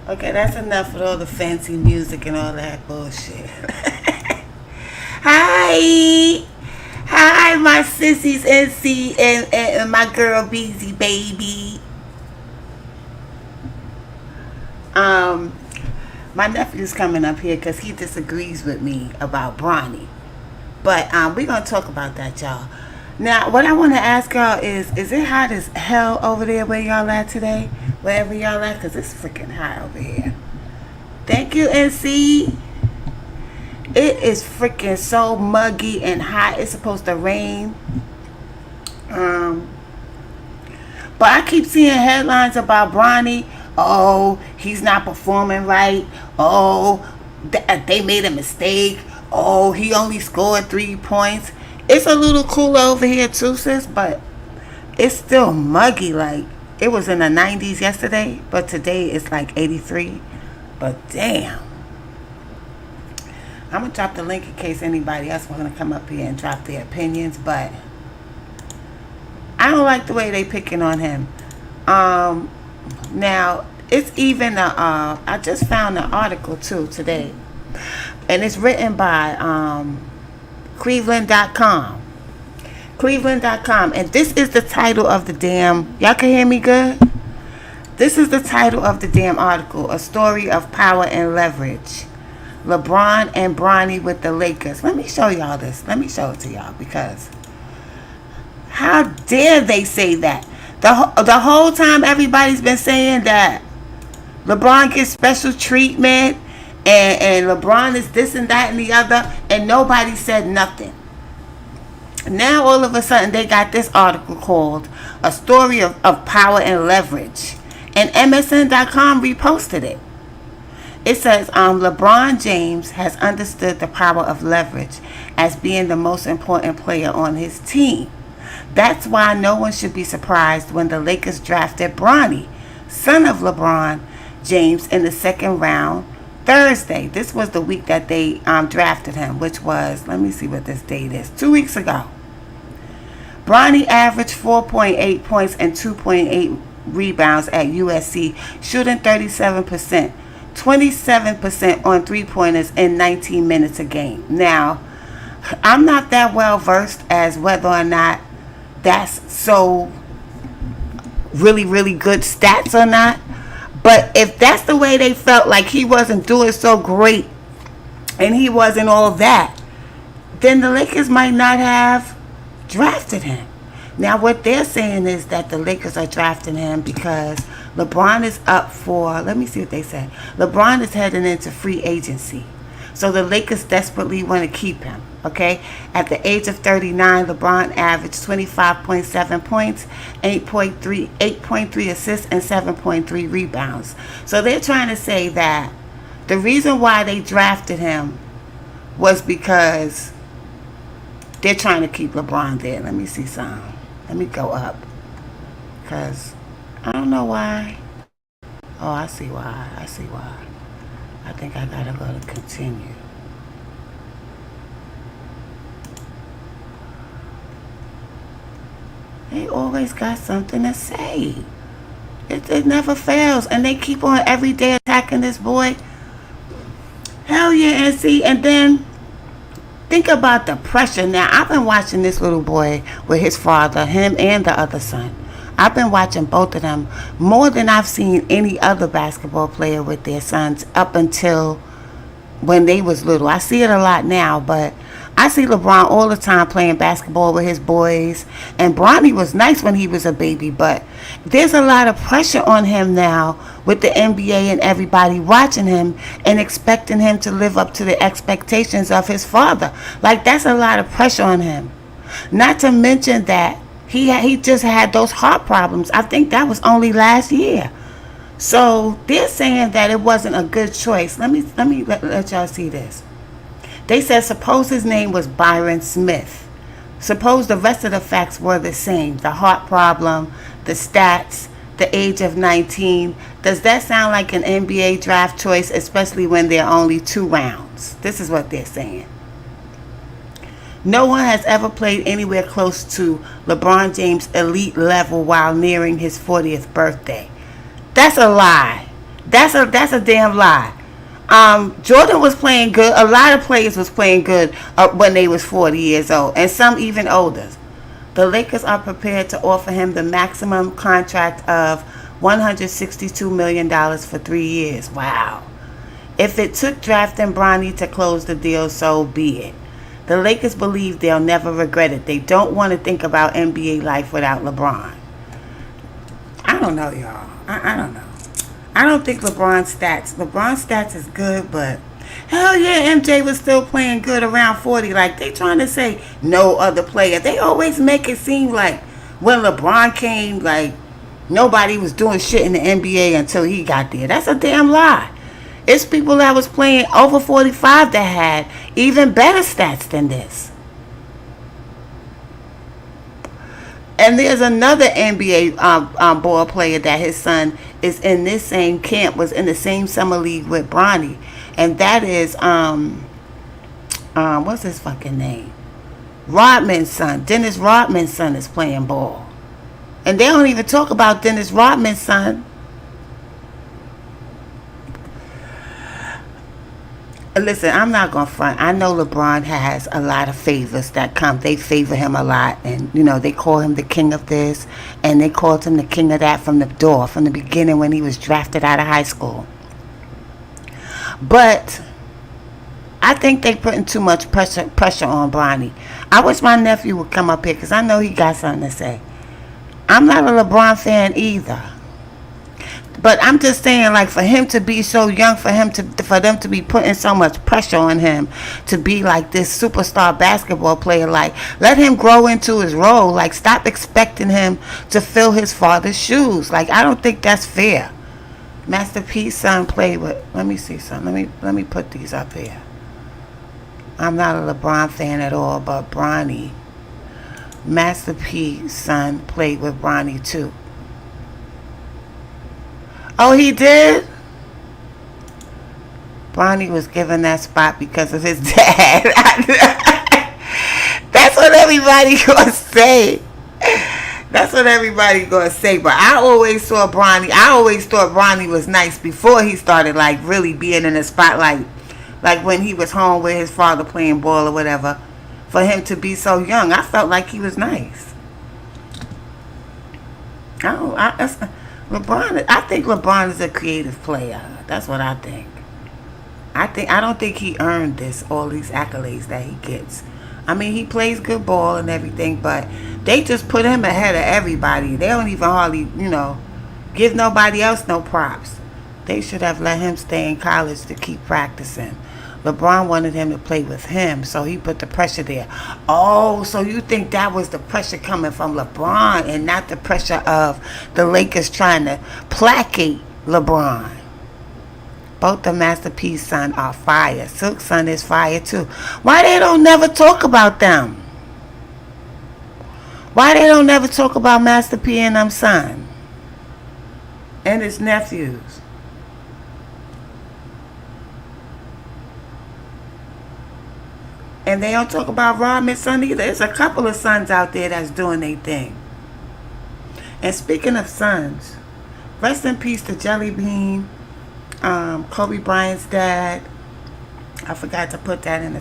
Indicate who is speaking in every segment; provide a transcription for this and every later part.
Speaker 1: Okay, that's enough with all the fancy music and all that bullshit. Hi! Hi, my sissies NC and my girl Beezy baby. Um, my nephew's coming up here because he disagrees with me about Bronny. But we're going to talk about that, y'all. Now, what I want to ask y'all is it hot as hell over there where y'all at today? Wherever y'all at? Because it's freaking hot over here. Thank you, NC. It is freaking so muggy and hot. It's supposed to rain. But I keep seeing headlines about Bronny. Oh, he's not performing right. Oh, they made a mistake. Oh, he only scored 3 points. It's a little cooler over here too, sis, but it's still muggy. Like, it was in the 90s yesterday, but today it's like 83. But damn. I'm going to drop the link in case anybody else want to come up here and drop their opinions, but I don't like the way they picking on him. Now, it's even I just found an article too today, and it's written by Cleveland.com. Cleveland.com, and this is the title of the damn. Y'all can hear me good? This is the title of the damn article: A Story of Power and Leverage. LeBron and Bronny with the Lakers. Let me show y'all this. Let me show it to y'all, because how dare they say that? The whole time everybody's been saying that LeBron gets special treatment and LeBron is this and that and the other, and nobody said nothing. Now all of a sudden they got this article called A Story of Power and Leverage, and MSN.com reposted it. It says LeBron James has understood the power of leverage as being the most important player on his team. That's why no one should be surprised when the Lakers drafted Bronny, son of LeBron James, in the second round Thursday. This was the week that they drafted him, which was, let me see what this date is, 2 weeks ago. Bronny averaged 4.8 points and 2.8 rebounds at USC, shooting 37%, 27% on three-pointers in 19 minutes a game. Now, I'm not that well versed as whether or not that's so really, really good stats or not. But if that's the way they felt, like he wasn't doing so great and he wasn't all that, then the Lakers might not have drafted him. Now, what they're saying is that the Lakers are drafting him because LeBron is up for, let me see what they said. LeBron is heading into free agency. So the Lakers desperately want to keep him, okay? At the age of 39, LeBron averaged 25.7 points, 8.3 assists, and 7.3 rebounds. So they're trying to say that the reason why they drafted him was because they're trying to keep LeBron there. Let me see some. Let me go up. Because I don't know why. Oh, I see why. I see why. I think I gotta go to continue. They always got something to say. It never fails. And they keep on every day attacking this boy. Hell yeah, and see, and then think about the pressure. Now, I've been watching this little boy with his father, him and the other son. I've been watching both of them more than I've seen any other basketball player with their sons up until when they was little. I see it a lot now, but I see LeBron all the time playing basketball with his boys. And Bronny was nice when he was a baby, but there's a lot of pressure on him now with the NBA and everybody watching him and expecting him to live up to the expectations of his father. Like, that's a lot of pressure on him. Not to mention that he just had those heart problems. I think that was only last year. So they're saying that it wasn't a good choice. Let me let y'all see this. They said suppose his name was Byron Smith. Suppose the rest of the facts were the same. The heart problem, the stats, the age of 19. Does that sound like an NBA draft choice, especially when there are only 2 rounds? This is what they're saying. No one has ever played anywhere close to LeBron James' elite level while nearing his 40th birthday. That's a lie. That's a damn lie. Jordan was playing good. A lot of players was playing good when they was 40 years old, and some even older. The Lakers are prepared to offer him the maximum contract of $162 million for 3 years. Wow. If it took drafting Bronny to close the deal, so be it. The Lakers believe they'll never regret it. They don't want to think about NBA life without LeBron. I don't know, y'all. I don't know. I don't think LeBron's stats is good, but hell yeah, MJ was still playing good around 40. Like, they trying to say no other player. They always make it seem like when LeBron came, like, nobody was doing shit in the NBA until he got there. That's a damn lie. It's people that was playing over 45 that had even better stats than this. And there's another NBA ball player that his son is in this same camp, was in the same summer league with Bronny. And that is, what's his fucking name? Rodman's son. Dennis Rodman's son is playing ball. And they don't even talk about Dennis Rodman's son. Listen, I'm not going to front. I know LeBron has a lot of favors that come. They favor him a lot. And, you know, they call him the king of this. And they called him the king of that from the door, from the beginning when he was drafted out of high school. But I think they putting too much pressure on Bronny. I wish my nephew would come up here because I know he got something to say. I'm not a LeBron fan either. But I'm just saying, like, for him to be so young, for them to be putting so much pressure on him to be like this superstar basketball player, like, let him grow into his role. Like, stop expecting him to fill his father's shoes. Like, I don't think that's fair. Master P's son played with. Let me see something. Let me put these up here. I'm not a LeBron fan at all, but Bronny, Master P's son played with Bronny too. Oh, he did? Bronny was given that spot because of his dad. That's what everybody gonna say. That's what everybody gonna say. But I always thought Bronny was nice before he started, like, really being in the spotlight. Like when he was home with his father playing ball or whatever. For him to be so young, I felt like he was nice. I think LeBron is a creative player. That's what I think. I don't think he earned all these accolades that he gets. I mean, he plays good ball and everything, but they just put him ahead of everybody. They don't even hardly, give nobody else no props. They should have let him stay in college to keep practicing. LeBron wanted him to play with him, so he put the pressure there. Oh, so you think that was the pressure coming from LeBron and not the pressure of the Lakers trying to placate LeBron? Both the Master P's son are fire. Silk's son is fire too. Why they don't never talk about them? Why they don't never talk about Master P and them son? And his nephews? And they don't talk about Rodman's son either. There's a couple of sons out there that's doing their thing. And speaking of sons, rest in peace to Jelly Bean, Kobe Bryant's dad. I forgot to put that in the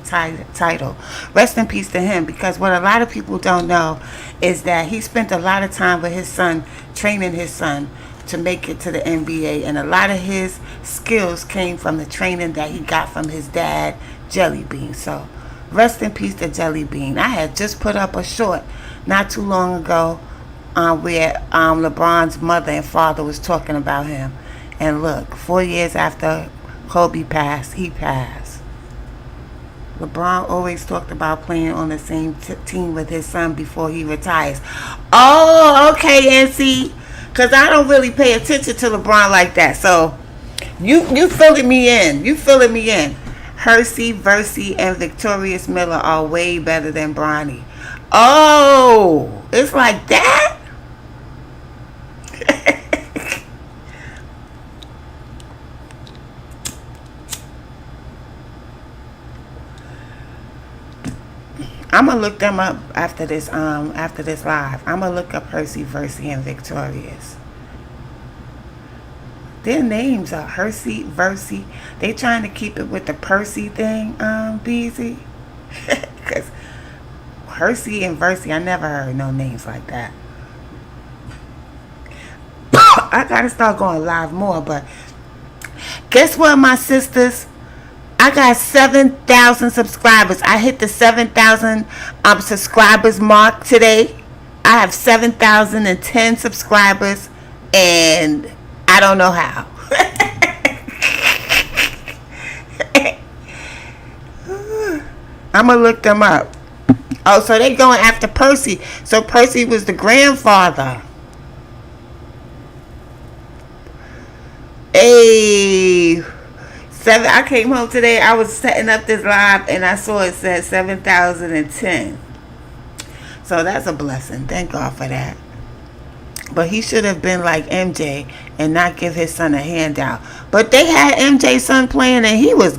Speaker 1: title. Rest in peace to him, because what a lot of people don't know is that he spent a lot of time with his son, training his son to make it to the NBA. And a lot of his skills came from the training that he got from his dad, Jelly Bean. So rest in peace to Jelly Bean. I had just put up a short not too long ago where LeBron's mother and father was talking about him. And look, 4 years after Kobe passed, he passed. LeBron always talked about playing on the same team with his son before he retires. Oh, okay, NC. Because I don't really pay attention to LeBron like that. So you filling me in. You filling me in. Hersey, Versey, and Victorious Miller are way better than Bronny. Oh, it's like that? I'm gonna look them up after this live. I'm gonna look up Hersey, Versey, and Victorious. Their names are Hersey, Versey. They trying to keep it with the Percy thing, Beezy. Because Hersey and Versey, I never heard no names like that. I gotta start going live more, but guess what, my sisters? I got 7,000 subscribers. I hit the 7,000 subscribers mark today. I have 7,010 subscribers, and I don't know how. I'm going to look them up. Oh, so they going after Percy. So Percy was the grandfather. Hey. I came home today. I was setting up this live, and I saw it said 7,010. So that's a blessing. Thank God for that. But he should have been like MJ and not give his son a handout. But they had MJ's son playing, and he was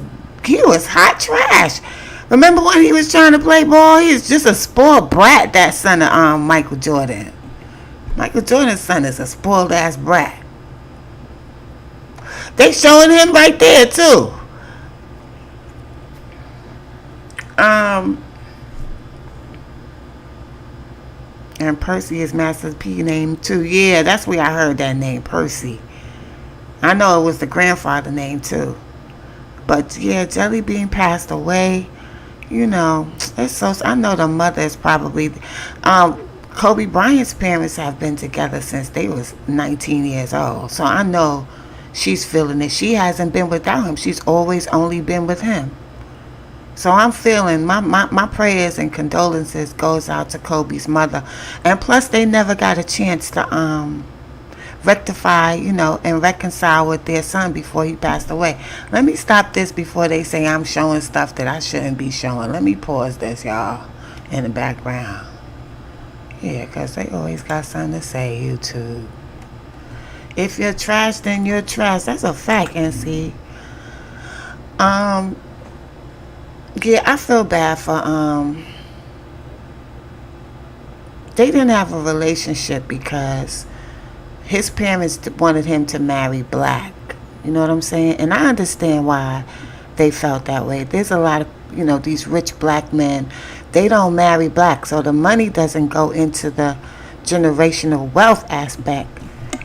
Speaker 1: hot trash. Remember when he was trying to play ball? He was just a spoiled brat, that son of Michael Jordan. Michael Jordan's son is a spoiled ass brat. They showing him right there too. And Percy is Master P name too. Yeah, that's where I heard that name, Percy. I know it was the grandfather name too. But yeah, Jelly Bean passed away. You know, it's so. I know the mother is probably. Kobe Bryant's parents have been together since they was 19 years old. So I know she's feeling it. She hasn't been without him. She's always only been with him. So I'm feeling my prayers and condolences goes out to Kobe's mother. And plus they never got a chance to rectify, and reconcile with their son before he passed away. Let me stop this before they say I'm showing stuff that I shouldn't be showing. Let me pause this, y'all, in the background. Yeah, because they always got something to say, YouTube. If you're trash, then you're trash. That's a fact, NC. Yeah, I feel bad for, they didn't have a relationship because his parents wanted him to marry black. You know what I'm saying? And I understand why they felt that way. There's a lot of, these rich black men, they don't marry black. So the money doesn't go into the generational wealth aspect.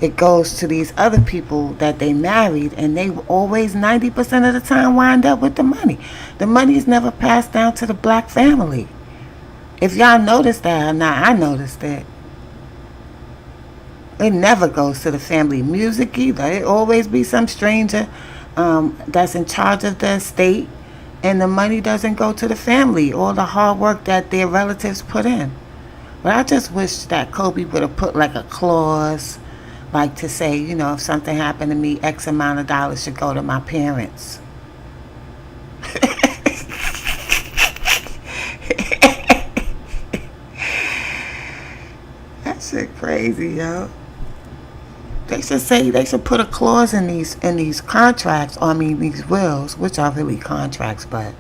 Speaker 1: It goes to these other people that they married, and they always 90% of the time wind up with the money. The money is never passed down to the black family. If y'all noticed that or not, I noticed it. It never goes to the family music either. It always be some stranger that's in charge of the estate, and the money doesn't go to the family, all the hard work that their relatives put in. But I just wish that Kobe would have put like a clause, like to say, if something happened to me, X amount of dollars should go to my parents. That shit crazy, yo. They should put a clause in these contracts, these wills, which are really contracts, but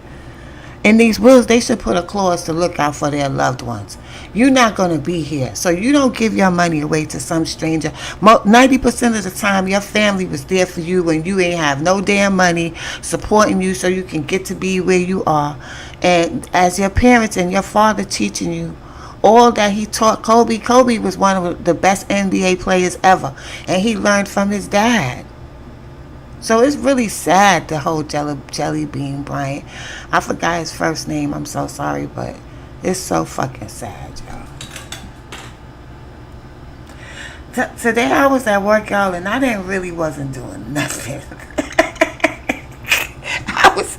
Speaker 1: in these wills, they should put a clause to look out for their loved ones. You're not going to be here, so you don't give your money away to some stranger. 90% of the time, your family was there for you when you ain't have no damn money, supporting you so you can get to be where you are. And as your parents and your father teaching you all that he taught Kobe. Kobe was one of the best NBA players ever, and he learned from his dad. So it's really sad, the whole Jelly Bean Bryant. I forgot his first name. I'm so sorry, but it's so fucking sad, y'all. Today I was at work, y'all, and I wasn't doing nothing. I was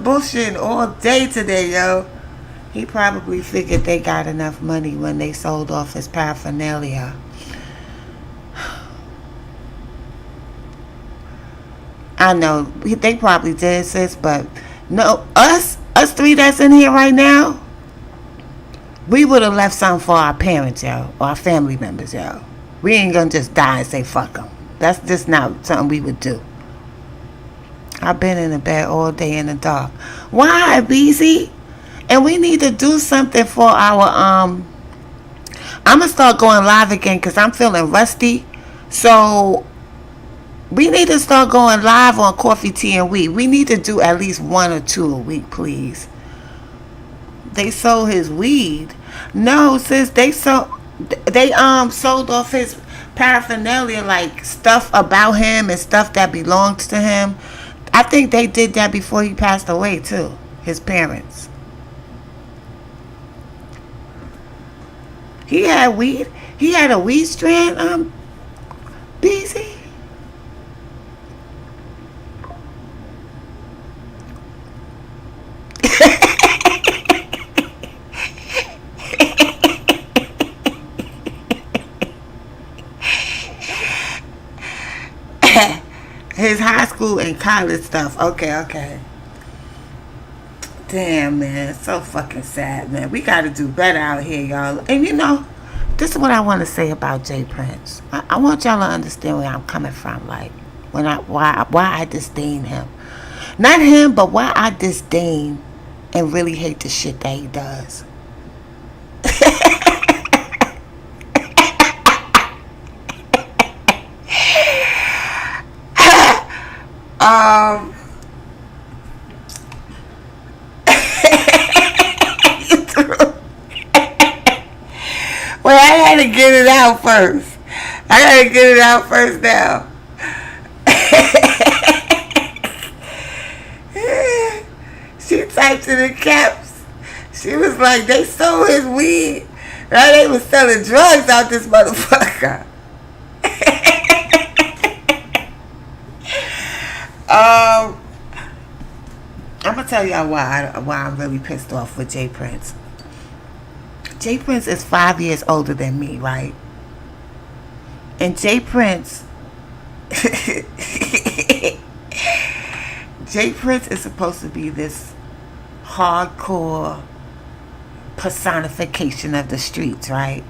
Speaker 1: bullshitting all day today, yo. He probably figured they got enough money when they sold off his paraphernalia. I know they probably did, sis, but no, us three that's in here right now, we would have left something for our parents, yo, or our family members, yo. We ain't gonna just die and say fuck them. That's just not something we would do. I've been in the bed all day in the dark. Why, BZ? And we need to do something for our I'm gonna start going live again because I'm feeling rusty. So We need to start going live on Coffee, Tea, and Weed. We need to do at least 1 or 2 a week, please. They sold his weed. No, sis, they sold off his paraphernalia, like stuff about him and stuff that belonged to him. I think they did that before he passed away too. His parents. He had weed. He had a weed strand. Busy. His high school and college stuff. Okay, okay. Damn, man. It's so fucking sad, man. We got to do better out here, y'all. And you know, this is what I want to say about Jay Prince. I want y'all to understand where I'm coming from. Like, why I disdain him. Not him, but why I disdain and really hate the shit that he does. um... Well, I had to get it out first. I gotta get it out first now. She typed in the caps. She was like, they sold his weed. Now they was selling drugs out this motherfucker. I'm gonna tell y'all why I'm really pissed off with Jay Prince. Jay Prince is 5 years older than me, right? And Jay Prince Jay Prince is supposed to be this hardcore personification of the streets, right?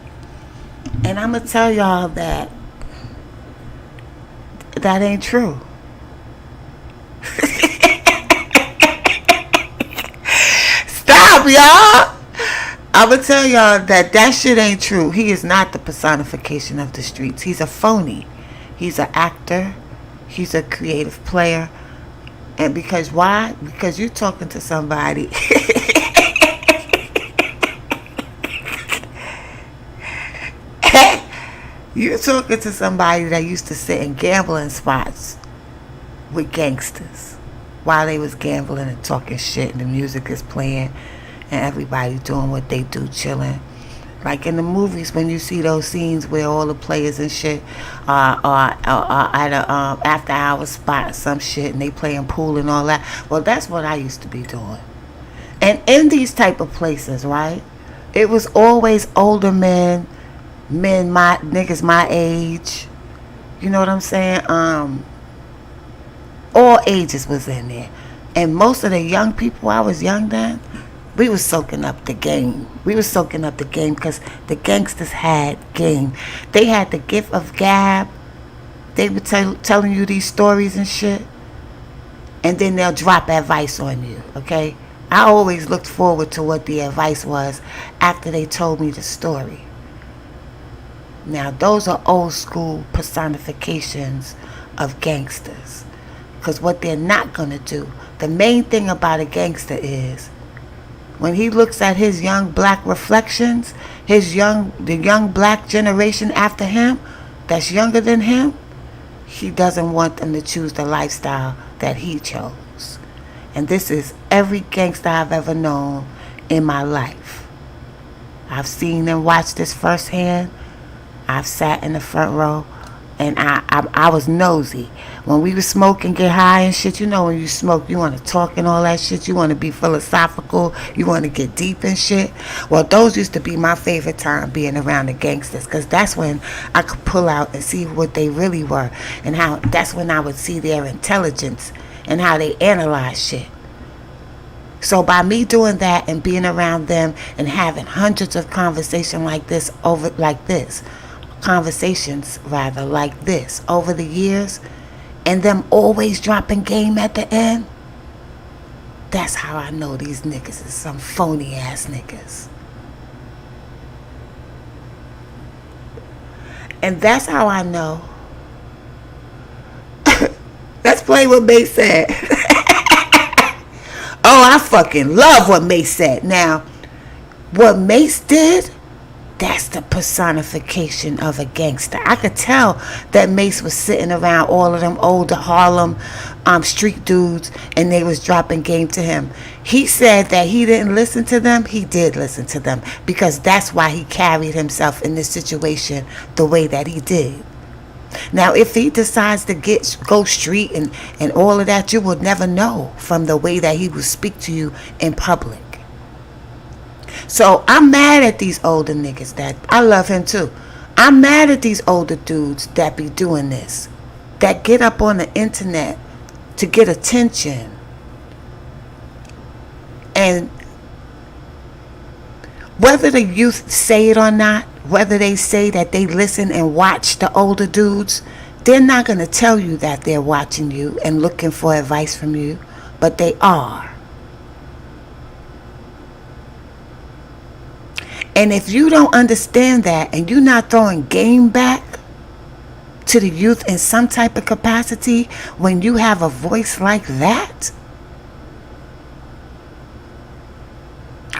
Speaker 1: And I'm gonna tell y'all that ain't true. Stop, y'all. I'm gonna tell y'all that shit ain't true. He is not the personification of the streets. He's a phony. He's an actor. He's a creative player. And because why? Because you're talking to somebody. You're talking to somebody that used to sit in gambling spots with gangsters while they was gambling and talking shit and the music is playing and everybody doing what they do, chilling. Like in the movies, when you see those scenes where all the players and shit are at a after hours spot or some shit and they playing pool and all that. Well, that's what I used to be doing. And in these type of places, right, it was always older men, niggas my age. You know what I'm saying? All ages was in there. And most of the young people, I was young then, we was soaking up the game. We was soaking up the game because the gangsters had game. They had the gift of gab. They were telling you these stories and shit. And then they'll drop advice on you, okay? I always looked forward to what the advice was after they told me the story. Now, those are old school personifications of gangsters. Because what they're not going to do, the main thing about a gangster is, when he looks at his young black reflections, the young black generation after him, that's younger than him, he doesn't want them to choose the lifestyle that he chose. And this is every gangster I've ever known in my life. I've seen them watch this firsthand. I've sat in the front row, and I was nosy. When we would smoke and get high and shit, you know, when you smoke, you want to talk and all that shit. You want to be philosophical. You want to get deep and shit. Well, those used to be my favorite time, being around the gangsters, because that's when I could pull out and see what they really were, and how that's when I would see their intelligence and how they analyze shit. So by me doing that and being around them and having hundreds of conversations like this over the years, and them always dropping game at the end, that's how I know these niggas is some phony ass niggas. And that's how I know play what Mace said. Oh, I fucking love what Mace said. Now, what Mace did, that's the personification of a gangster. I could tell that Mace was sitting around all of them older Harlem street dudes, and they was dropping game to him. He said that he didn't listen to them. He did listen to them, because that's why he carried himself in this situation the way that he did. Now, if he decides to go street and all of that, you would never know from the way that he would speak to you in public. So I'm mad at these older niggas that, I love him too. I'm mad at these older dudes that be doing this, that get up on the internet to get attention. And whether the youth say it or not, whether they say that they listen and watch the older dudes, they're not going to tell you that they're watching you and looking for advice from you, but they are. And if you don't understand that, and you're not throwing game back to the youth in some type of capacity, when you have a voice like that,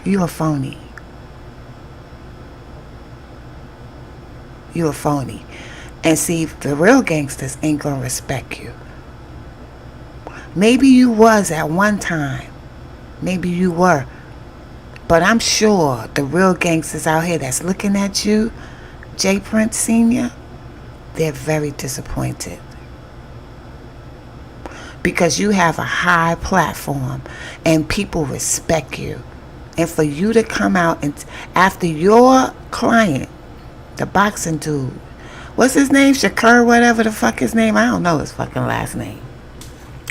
Speaker 1: you're a phony. You're a phony. And see, the real gangsters ain't gonna respect you. Maybe you was at one time. Maybe you were. But I'm sure the real gangsters out here that's looking at you, J. Prince Sr., they're very disappointed. Because you have a high platform and people respect you. And for you to come out and after your client, the boxing dude, what's his name? Shakur, whatever the fuck his name. I don't know his fucking last name.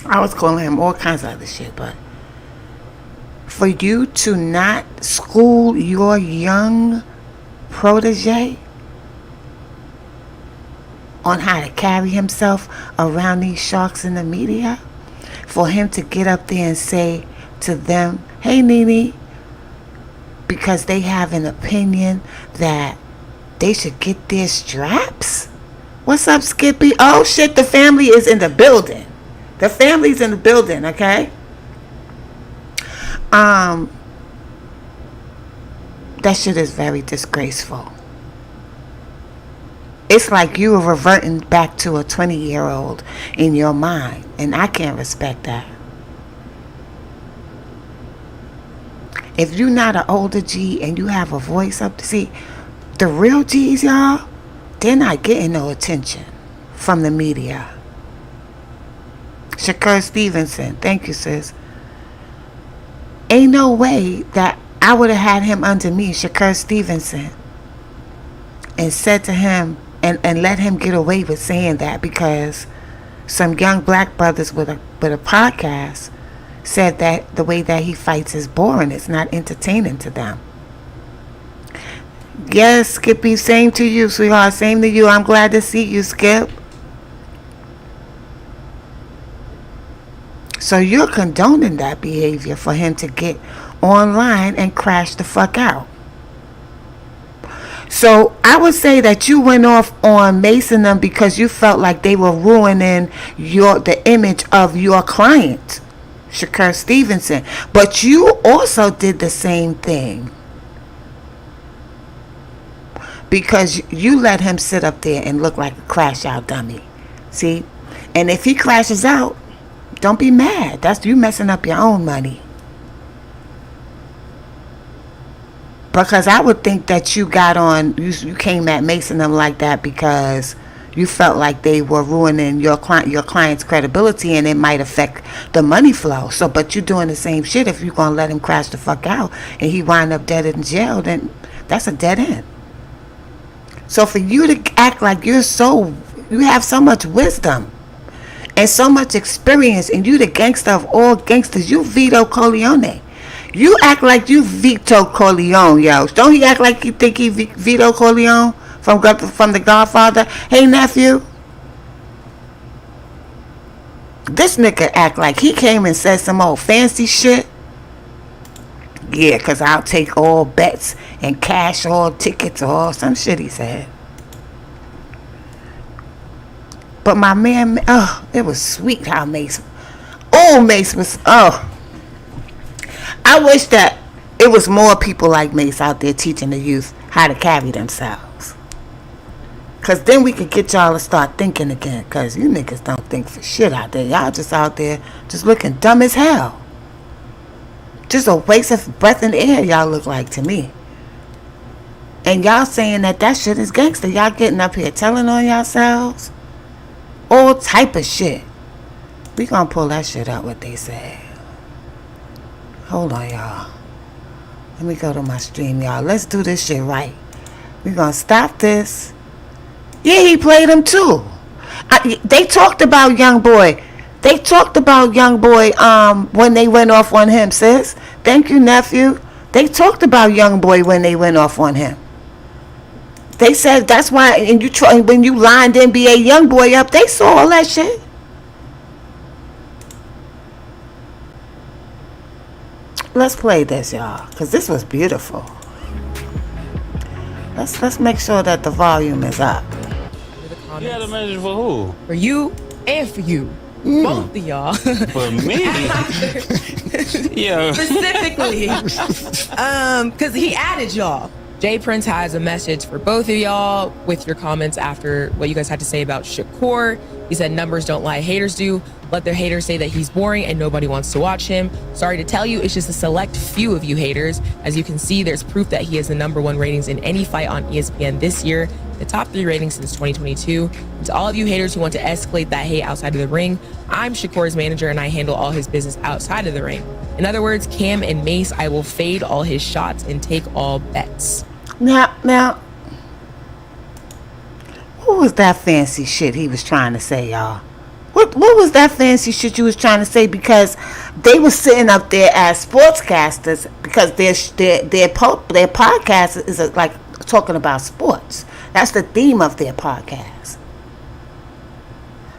Speaker 1: I was calling him all kinds of other shit, but for you to not school your young protege on how to carry himself around these sharks in the media, for him to get up there and say to them, hey Nene, because they have an opinion that they should get their straps? What's up, Skippy? Oh shit, the family is in the building. The family's in the building, okay? That shit is very disgraceful. It's like you are reverting back to a 20-year-old in your mind, and I can't respect that. If you're not an older G and you have a voice up to see, the real G's, y'all, they're not getting no attention from the media. Shakur Stevenson, thank you, sis. Ain't no way that I would have had him under me, Shakur Stevenson, and said to him and let him get away with saying that, because some young black brothers with a podcast said that the way that he fights is boring. It's not entertaining to them. Yes, Skippy, same to you, sweetheart. Same to you. I'm glad to see you, Skip. So you're condoning that behavior for him to get online and crash the fuck out. So I would say that you went off on Mace and them because you felt like they were ruining the image of your client, Shakur Stevenson. But you also did the same thing, because you let him sit up there and look like a crash out dummy. See? And if he crashes out, don't be mad. That's you messing up your own money. Because I would think that you got on, you came at Mason them like that because you felt like they were ruining your client's credibility, and it might affect the money flow. So, but you're doing the same shit. If you're gonna let him crash the fuck out and he wind up dead in jail, then that's a dead end. So for you to act like you have so much wisdom and so much experience, and you the gangster of all gangsters, you Vito Corleone. You act like you Vito Corleone, yo. Don't he act like you think he Vito Corleone from The Godfather? Hey, nephew. This nigga act like he came and said some old fancy shit. Yeah, because I'll take all bets and cash all tickets or some shit he said. But my man, oh, it was sweet how Mace was, oh. I wish that it was more people like Mace out there teaching the youth how to carry themselves. Because then we could get y'all to start thinking again. Because you niggas don't think for shit out there. Y'all just out there just looking dumb as hell. Just a waste of breath in the air y'all look like to me. And y'all saying that shit is gangster. Y'all getting up here telling on yourselves. All type of shit. We gonna pull that shit out what they say. Hold on, y'all. Let me go to my stream, y'all. Let's do this shit right. We gonna stop this. Yeah, he played him too. They talked about Young Boy. They talked about Young Boy when they went off on him, sis. Thank you, nephew. They talked about Young Boy when they went off on him. They said that's why, and when you lined NBA Young Boy up, they saw all that shit. Let's play this, y'all, because this was beautiful. Let's make sure that the volume is up.
Speaker 2: You had a message for who?
Speaker 3: For you and for you. Both of y'all.
Speaker 2: For me? Yeah.
Speaker 3: Specifically. Because he added y'all. Jay Prince has a message for both of y'all with your comments after what you guys had to say about Shakur. He said numbers don't lie, haters do. Let their haters say that he's boring and nobody wants to watch him. Sorry to tell you, it's just a select few of you haters. As you can see, there's proof that he has the #1 ratings in any fight on ESPN this year, the top 3 ratings since 2022. And to all of you haters who want to escalate that hate outside of the ring, I'm Shakur's manager and I handle all his business outside of the ring. In other words, Cam and Mace, I will fade all his shots and take all bets.
Speaker 1: Now, what was that fancy shit he was trying to say, y'all? What was that fancy shit you was trying to say? Because they were sitting up there as sportscasters because their podcast is like talking about sports. That's the theme of their podcast.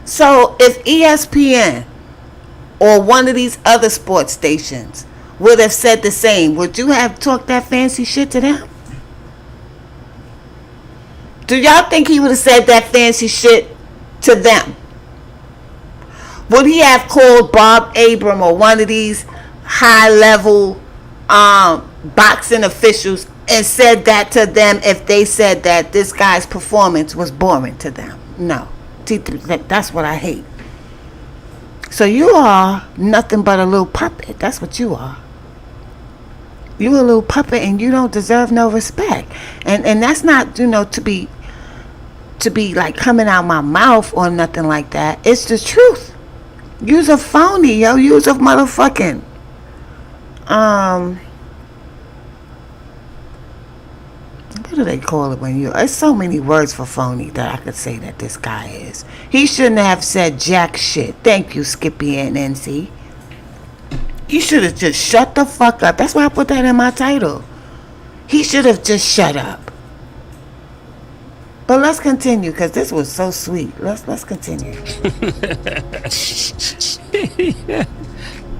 Speaker 1: So if ESPN or one of these other sports stations would have said the same, would you have talked that fancy shit to them? Do y'all think he would have said that fancy shit to them? Would he have called Bob Arum or one of these high-level boxing officials and said that to them if they said that this guy's performance was boring to them? No. That's what I hate. So you are nothing but a little puppet. That's what you are. You a little puppet and you don't deserve no respect. And that's not, to be like coming out my mouth or nothing like that. It's the truth. You's a phony, yo. You's a motherfucking what do they call it when you? There's so many words for phony that I could say that this guy is. He shouldn't have said jack shit. Thank you, Skippy and NC. He should have just shut the fuck up. That's why I put that in my title. He should have just shut up. But let's continue because this was so sweet. Let's continue.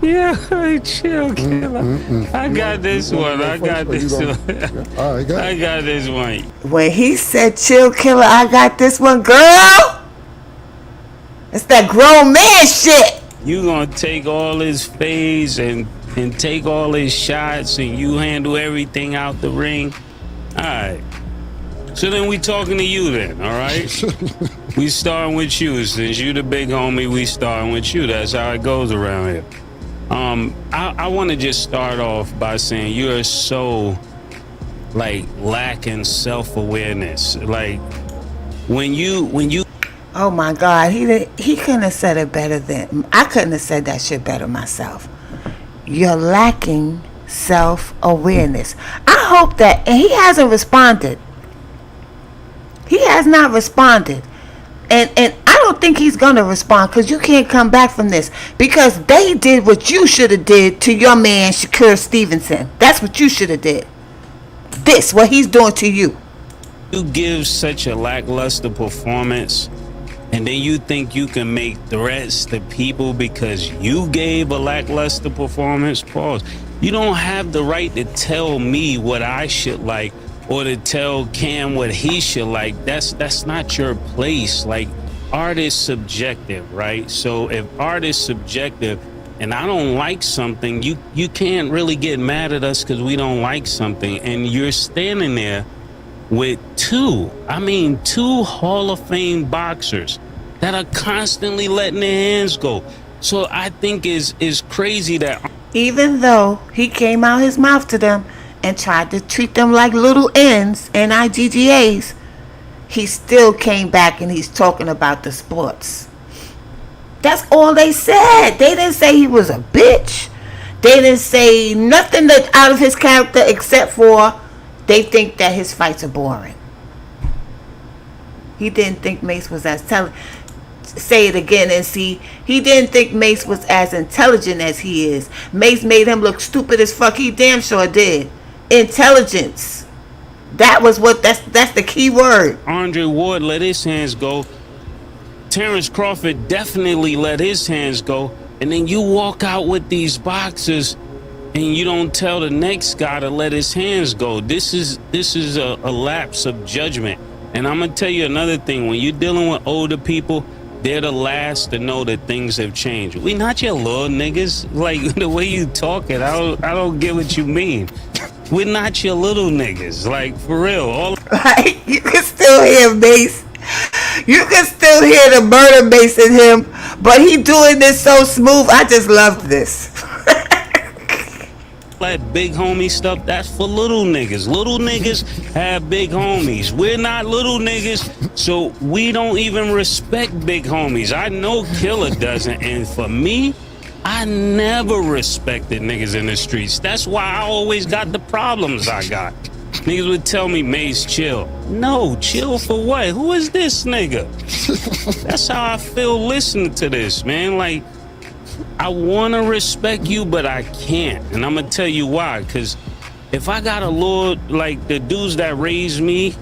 Speaker 2: Yeah, chill, killer. I got this one. I got this one. I got this one.
Speaker 1: When he said, chill, killer, I got this one, girl. It's that grown man shit.
Speaker 2: You gonna take all his fades and take all his shots and you handle everything out the ring? All right. So then we talking to you then, all right? We starting with you. Since you the big homie, we starting with you. That's how it goes around here. I want to just start off by saying you are so, lacking self-awareness. Like, when you...
Speaker 1: Oh, my God. He couldn't have said it better than... I couldn't have said that shit better myself. You're lacking self-awareness. I hope that... And he hasn't responded. He has not responded. And I don't think he's going to respond because you can't come back from this. Because they did what you should have did to your man, Shakur Stevenson. That's what you should have did. This, what he's doing to you.
Speaker 2: You give such a lackluster performance and then you think you can make threats to people because you gave a lackluster performance? Pause. You don't have the right to tell me what I should like or to tell Cam what he should like. That's not your place. Like, art is subjective, right? So if art is subjective and I don't like something, you can't really get mad at us because we don't like something. And you're standing there with two Hall of Fame boxers that are constantly letting their hands go. So I think is crazy that
Speaker 1: Even though he came out his mouth to them and tried to treat them like little N's and IGGAs, he still came back and he's talking about the sports. That's all they said. They didn't say he was a bitch. They didn't say nothing that out of his character except for they think that his fights are boring. He didn't think Mace was as talented. Say it again and see. He didn't think Mace was as intelligent as he is. Mace made him look stupid as fuck. He damn sure did. Intelligence. That's the key word.
Speaker 2: Andre Ward let his hands go. Terrence Crawford definitely let his hands go. And then you walk out with these boxers and you don't tell the next guy to let his hands go. This is a lapse of judgment. And I'm gonna tell you another thing. When you're dealing with older people, they're the last to know that things have changed. We not your little niggas. Like the way you talking, I don't get what you mean. We're not your little niggas. Like for real.
Speaker 1: Like you can still hear Mace. You can still hear the murder Mace in him, but he doing this so smooth. I just loved this.
Speaker 2: That big homie stuff, that's for little niggas. Little niggas have big homies. We're not little niggas, so we don't even respect big homies. I know Killer doesn't, and for me, I never respected niggas in the streets. That's why I always got the problems I got. Niggas would tell me, Mace, chill. No, chill for what? Who is this nigga? That's how I feel listening to this, man. Like, I want to respect you, but I can't. And I'm going to tell you why. Because if I got a lord, like the dudes that raised me,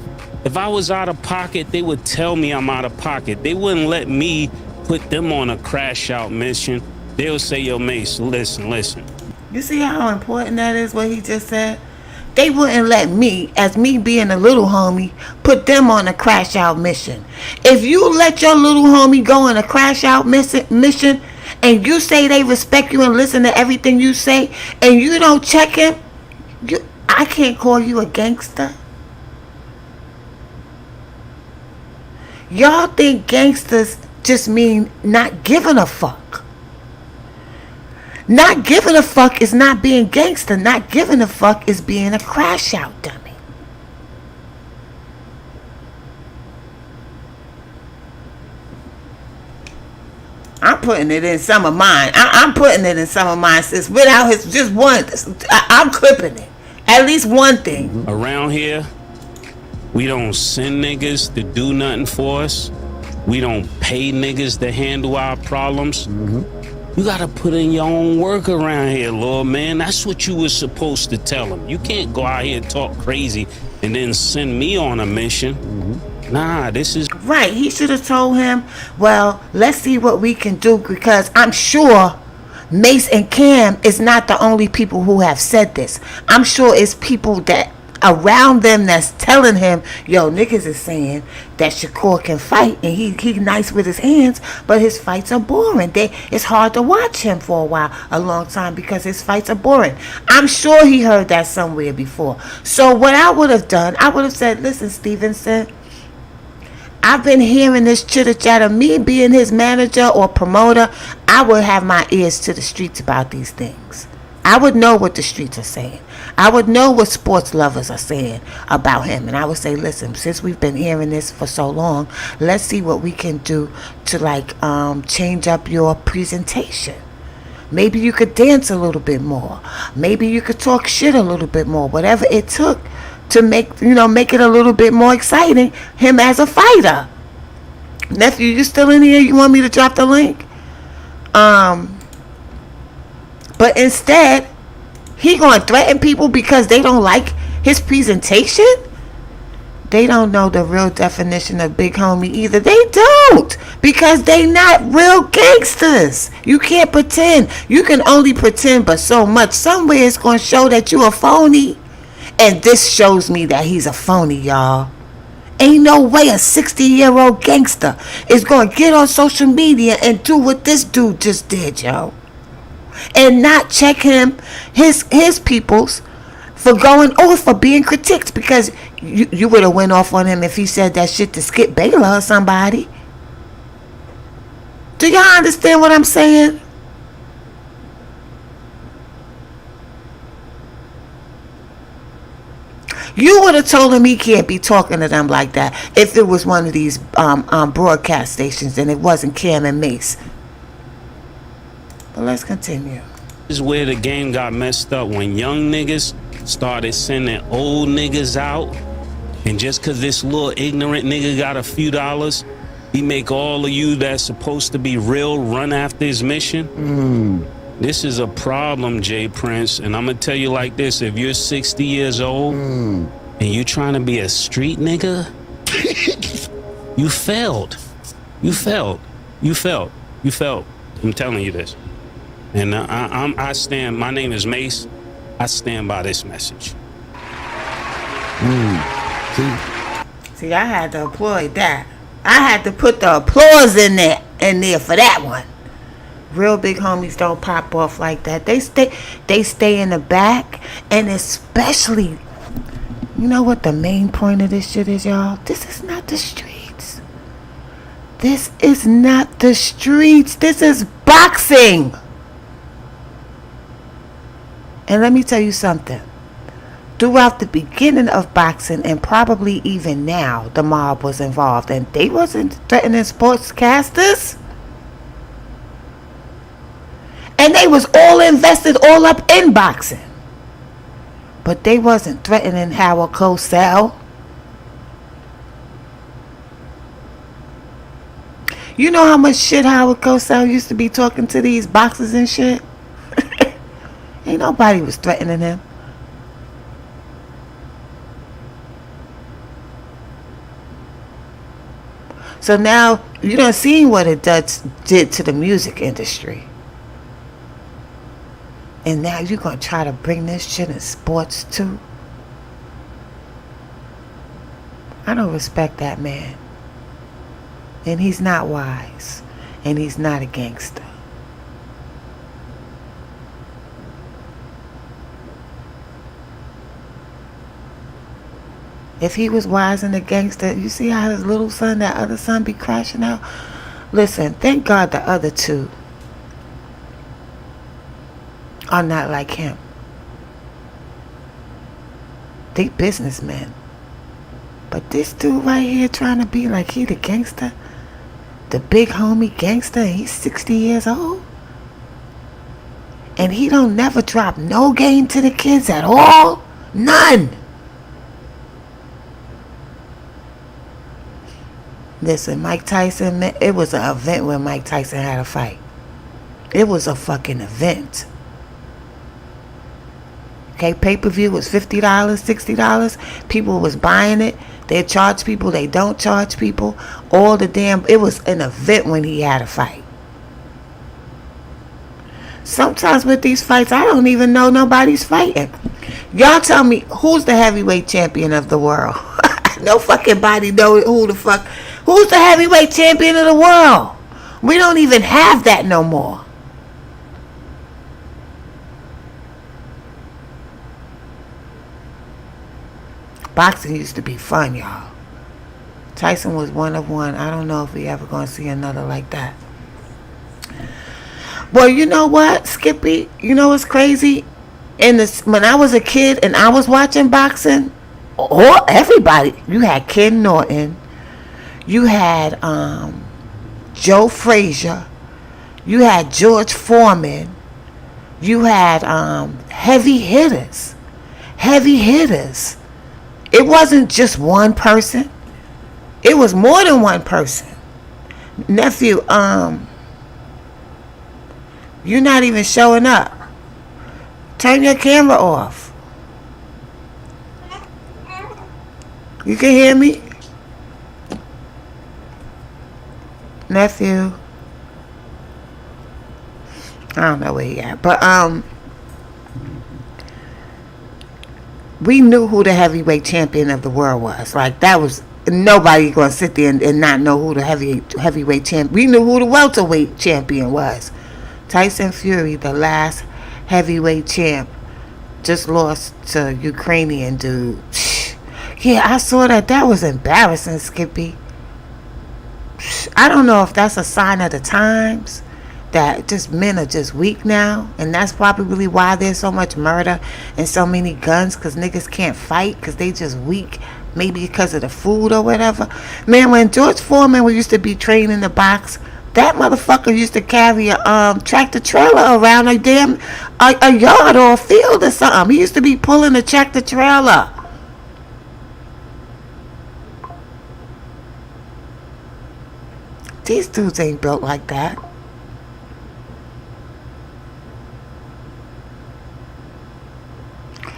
Speaker 2: if I was out of pocket, they would tell me I'm out of pocket. They wouldn't let me put them on a crash out mission. They'll say, yo, Mace, listen.
Speaker 1: You see how important that is, what he just said? They wouldn't let me, as me being a little homie, put them on a crash out mission. If you let your little homie go on a crash out mission, and you say they respect you and listen to everything you say, and you don't check him, I can't call you a gangster. Y'all think gangsters just mean not giving a fuck. Not giving a fuck is not being gangster. Not giving a fuck is being a crash out dummy. I'm putting it in some of mine. I'm putting it in some of mine, sis. Without his just one, I'm clipping it. At least one thing.
Speaker 2: Around here, we don't send niggas to do nothing for us. We don't pay niggas to handle our problems. You gotta put in your own work around here, Lord, man. That's what you were supposed to tell him. You can't go out here and talk crazy and then send me on a mission. Nah, this is...
Speaker 1: Right, he should have told him, well, let's see what we can do, because I'm sure Mace and Cam is not the only people who have said this. I'm sure it's people that around them that's telling him, yo, niggas is saying that Shakur can fight and he nice with his hands, but his fights are boring. It's hard to watch him for a long time because his fights are boring. I'm sure he heard that somewhere before. So what I would have done, I would have said, listen, Stevenson, I've been hearing this chitter chatter. Me being his manager or promoter, I would have my ears to the streets about these things. I would know what the streets are saying. I would know what sports lovers are saying about him. And I would say, listen, since we've been hearing this for so long, let's see what we can do to change up your presentation. Maybe you could dance a little bit more. Maybe you could talk shit a little bit more. Whatever it took to make it a little bit more exciting, him as a fighter. Nephew, you still in here? You want me to drop the link? But instead, he gonna threaten people because they don't like his presentation? They don't know the real definition of big homie either. They don't, because they not real gangsters. You can't pretend. You can only pretend but so much. Somewhere it's gonna show that you a phony. And this shows me that he's a phony, y'all. Ain't no way a 60-year-old gangster is going to get on social media and do what this dude just did, yo. And not check his peoples for going off, for being critiqued, because you would have went off on him if he said that shit to Skip Baylor or somebody. Do y'all understand what I'm saying? You would have told him he can't be talking to them like that if it was one of these broadcast stations and it wasn't Cam and Mace. But let's continue.
Speaker 2: This is where the game got messed up, when young niggas started sending old niggas out, and just cause this little ignorant nigga got a few dollars, he make all of you that's supposed to be real run after his mission. This is a problem, Jay Prince, and I'm gonna tell you like this: if you're 60 years old and you trying to be a street nigga, you failed. You failed. You failed. You failed. I'm telling you this. And I stand. My name is Mace. I stand by this message.
Speaker 1: See, I had to applaud that. I had to put the applause in there for that one. Real big homies don't pop off like that. They stay in the back, and especially, you know what the main point of this shit is, y'all? This is not the streets. This is not the streets. This is boxing. And let me tell you something. Throughout the beginning of boxing, and probably even now, the mob was involved, and they wasn't threatening sportscasters. And they was all invested all up in boxing. But they wasn't threatening Howard Cosell. You know how much shit Howard Cosell used to be talking to these boxers and shit? Ain't nobody was threatening him. So now you done seen what it did to the music industry. And now you're going to try to bring this shit in sports too? I don't respect that man. And he's not wise. And he's not a gangster. If he was wise and a gangster, you see how his little son, that other son, be crashing out? Listen, thank God the other two are not like him. They businessmen. But this dude right here trying to be like he the gangster, the big homie gangster, and he's 60 years old. And he don't never drop no game to the kids at all. None. Listen, Mike Tyson, it was an event when Mike Tyson had a fight. It was a fucking event. Okay, pay-per-view was $50, $60. People was buying it. They charge people, they don't charge people. All the damn, it was an event when he had a fight. Sometimes with these fights, I don't even know nobody's fighting. Y'all tell me, who's the heavyweight champion of the world? No fucking body know who the fuck. Who's the heavyweight champion of the world? We don't even have that no more. Boxing used to be fun, y'all. Tyson was one of one. I don't know if we ever gonna see another like that. Well, you know what, Skippy? You know what's crazy? When I was a kid and I was watching boxing, or everybody, you had Ken Norton, you had Joe Frazier, you had George Foreman, you had heavy hitters. It wasn't just one person. It was more than one person. Nephew, you're not even showing up. Turn your camera off. You can hear me? Nephew. I don't know where he at. But we knew who the heavyweight champion of the world was. Like, that was nobody gonna sit there and not know who the heavyweight champ. We knew who the welterweight champion was. Tyson Fury, the last heavyweight champ, just lost to Ukrainian dude. Yeah, I saw that. That was embarrassing, Skippy. I don't know if that's a sign of the times that just men are just weak now, and that's probably why there's so much murder and so many guns, because niggas can't fight because they just weak, maybe because of the food or whatever. Man, when George Foreman used to be trained in the box, that motherfucker used to carry a tractor trailer around a damn a yard or a field or something. He used to be pulling a tractor trailer. These dudes ain't built like that.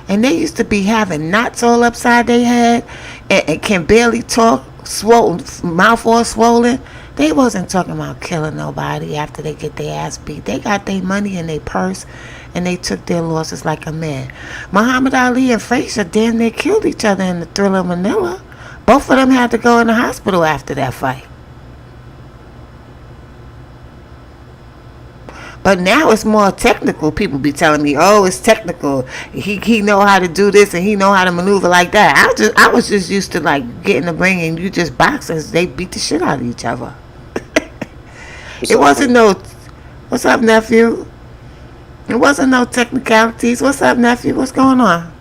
Speaker 1: And they used to be having knots all upside their head and can barely talk, swollen, mouth all swollen. They wasn't talking about killing nobody after they get their ass beat. They got their money in their purse and they took their losses like a man. Muhammad Ali and Frazier damn near killed each other in the Thriller Manila. Both of them had to go in the hospital after that fight. But now it's more technical. People be telling me, "Oh, it's technical. He know how to do this and he know how to maneuver like that." I was just used to like getting the ring and you just boxers. They beat the shit out of each other. It wasn't no. What's up, nephew? It wasn't no technicalities. What's up, nephew? What's going on?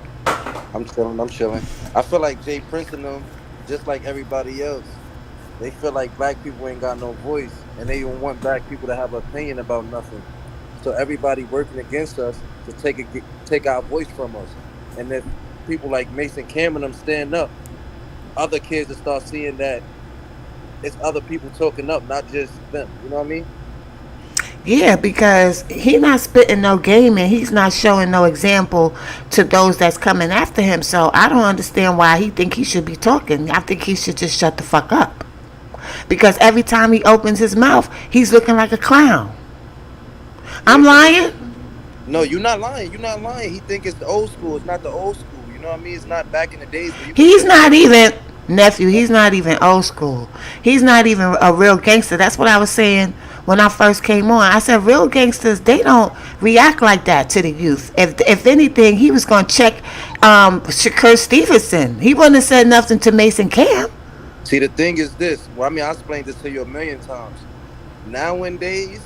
Speaker 4: I'm chilling. I feel like Jay Prince and them, just like everybody else, they feel like black people ain't got no voice, and they don't want black people to have an opinion about nothing. So everybody working against us to take our voice from us. And if people like Mason Cameron them stand up, other kids will start seeing that it's other people talking up, not just them. You know what I mean?
Speaker 1: Yeah, because he not spitting no game and he's not showing no example to those that's coming after him. So I don't understand why he think he should be talking. I think he should just shut the fuck up. Because every time he opens his mouth, he's looking like a clown. I'm lying?
Speaker 4: No, you're not lying. You're not lying. He think it's the old school. It's not the old school. You know what I mean? It's not back in the days.
Speaker 1: He's not even, nephew, he's not even old school. He's not even a real gangster. That's what I was saying when I first came on. I said real gangsters, they don't react like that to the youth. If anything, he was going to check Shakur Stevenson. He wouldn't have said nothing to Mason Cam.
Speaker 4: See, the thing is this. Well, I mean, I explained this to you a million times. Nowadays,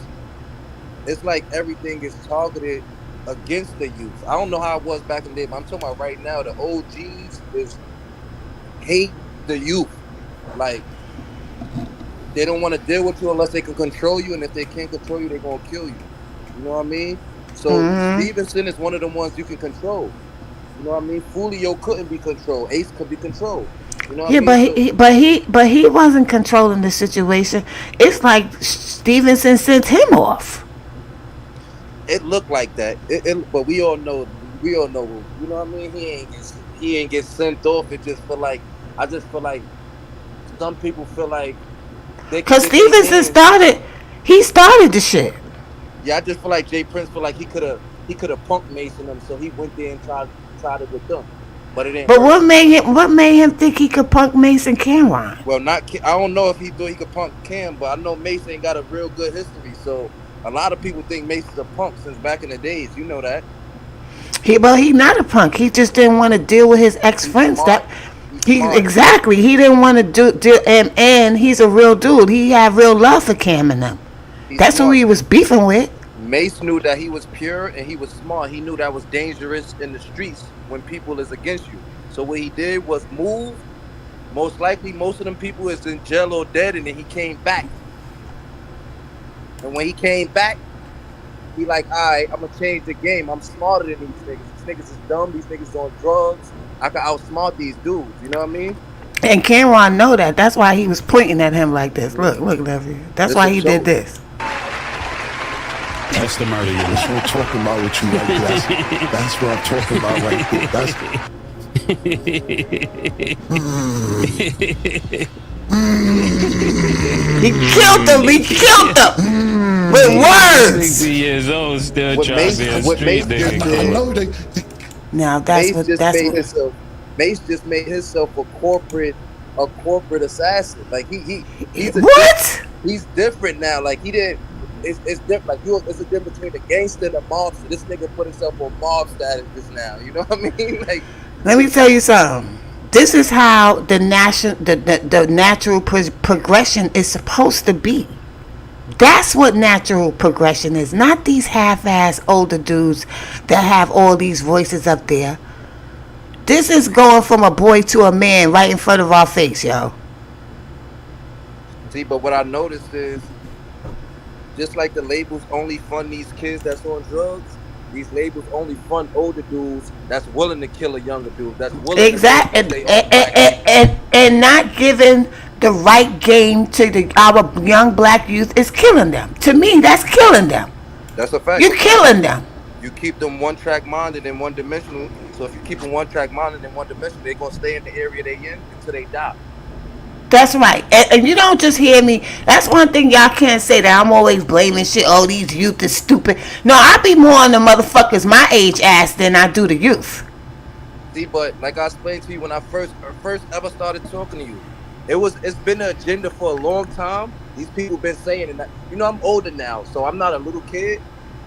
Speaker 4: it's like everything is targeted against the youth. I don't know how it was back in the day, but I'm talking about right now. The OGs is hate the youth. Like, they don't want to deal with you unless they can control you, and if they can't control you, they're going to kill you. You know what I mean? So Stevenson is one of the ones you can control. You know what I mean? Fulio couldn't be controlled. Ace could be controlled. You know what I mean?
Speaker 1: But he wasn't controlling the situation. It's like Stevenson sent him off.
Speaker 4: It looked like that. But we all know. You know what I mean? He ain't get sent off. It just feel like I just feel like some people feel like
Speaker 1: because Stevenson started the shit.
Speaker 4: Yeah, I just feel like Jay Prince feel like he could have punked Mason them, so he went there and tried it with them. But it didn't.
Speaker 1: But what made him think he could punk Mason Cameron?
Speaker 4: Well, I don't know if he thought he could punk Cam, but I know Mason got a real good history. So a lot of people think Mason's a punk since back in the days. You know that. He
Speaker 1: not a punk. He just didn't want to deal with his ex-friends. Exactly. He didn't want to do and he's a real dude. He had real love for Cam and them. That's smart. Who he was beefing with.
Speaker 4: Mace knew that he was pure and he was smart. He knew that was dangerous in the streets when people is against you. So what he did was move. Most likely, most of them people is in jail or dead, and then he came back. And when he came back, he like, all right, I'm gonna change the game. I'm smarter than these niggas. These niggas is dumb. These niggas on drugs. I can outsmart these dudes. You know what I mean?
Speaker 1: And Cameron know that. That's why he was pointing at him like this. Look, nephew. That's why he did this.
Speaker 2: That's the murder.
Speaker 5: That's what I'm talking about with you right there. That's what I'm talking about right there.
Speaker 1: He killed him with words.
Speaker 2: 60 years old, still trying to be a street nigga.
Speaker 5: I know they.
Speaker 1: Now Mace just
Speaker 4: made himself a corporate a corporate assassin. Like he's a
Speaker 1: What?
Speaker 4: he's different now. Like he didn't. It's different. Like it's a difference between the gangster and the mobster. This nigga put himself on mob status just now. You know what I mean? Like,
Speaker 1: Let me tell you something. This is how the natural progression is supposed to be. That's what natural progression is. Not these half-ass older dudes that have all these voices up there. This is going from a boy to a man right in front of our face, yo.
Speaker 4: see, but what I noticed is just like the labels only fund these kids that's on drugs. These labels only fund older dudes that's willing to kill a younger dude. That's willing
Speaker 1: Exactly,
Speaker 4: to say own black people.
Speaker 1: and not giving the right game to our young black youth is killing them. To me, that's killing them.
Speaker 4: That's a fact.
Speaker 1: You're killing them.
Speaker 4: You keep them one track minded and one dimensional. So if you keep them one track minded and one dimensional, they're gonna stay in the area they in until they die.
Speaker 1: That's right. And you don't just hear me. That's one thing y'all can't say, that I'm always blaming shit. Oh, these youth is stupid. No, I be more on the motherfuckers my age ass than I do the youth.
Speaker 4: See, but like I explained to you when I first ever started talking to you, it's been an agenda for a long time. These people been saying, and I'm older now, so I'm not a little kid.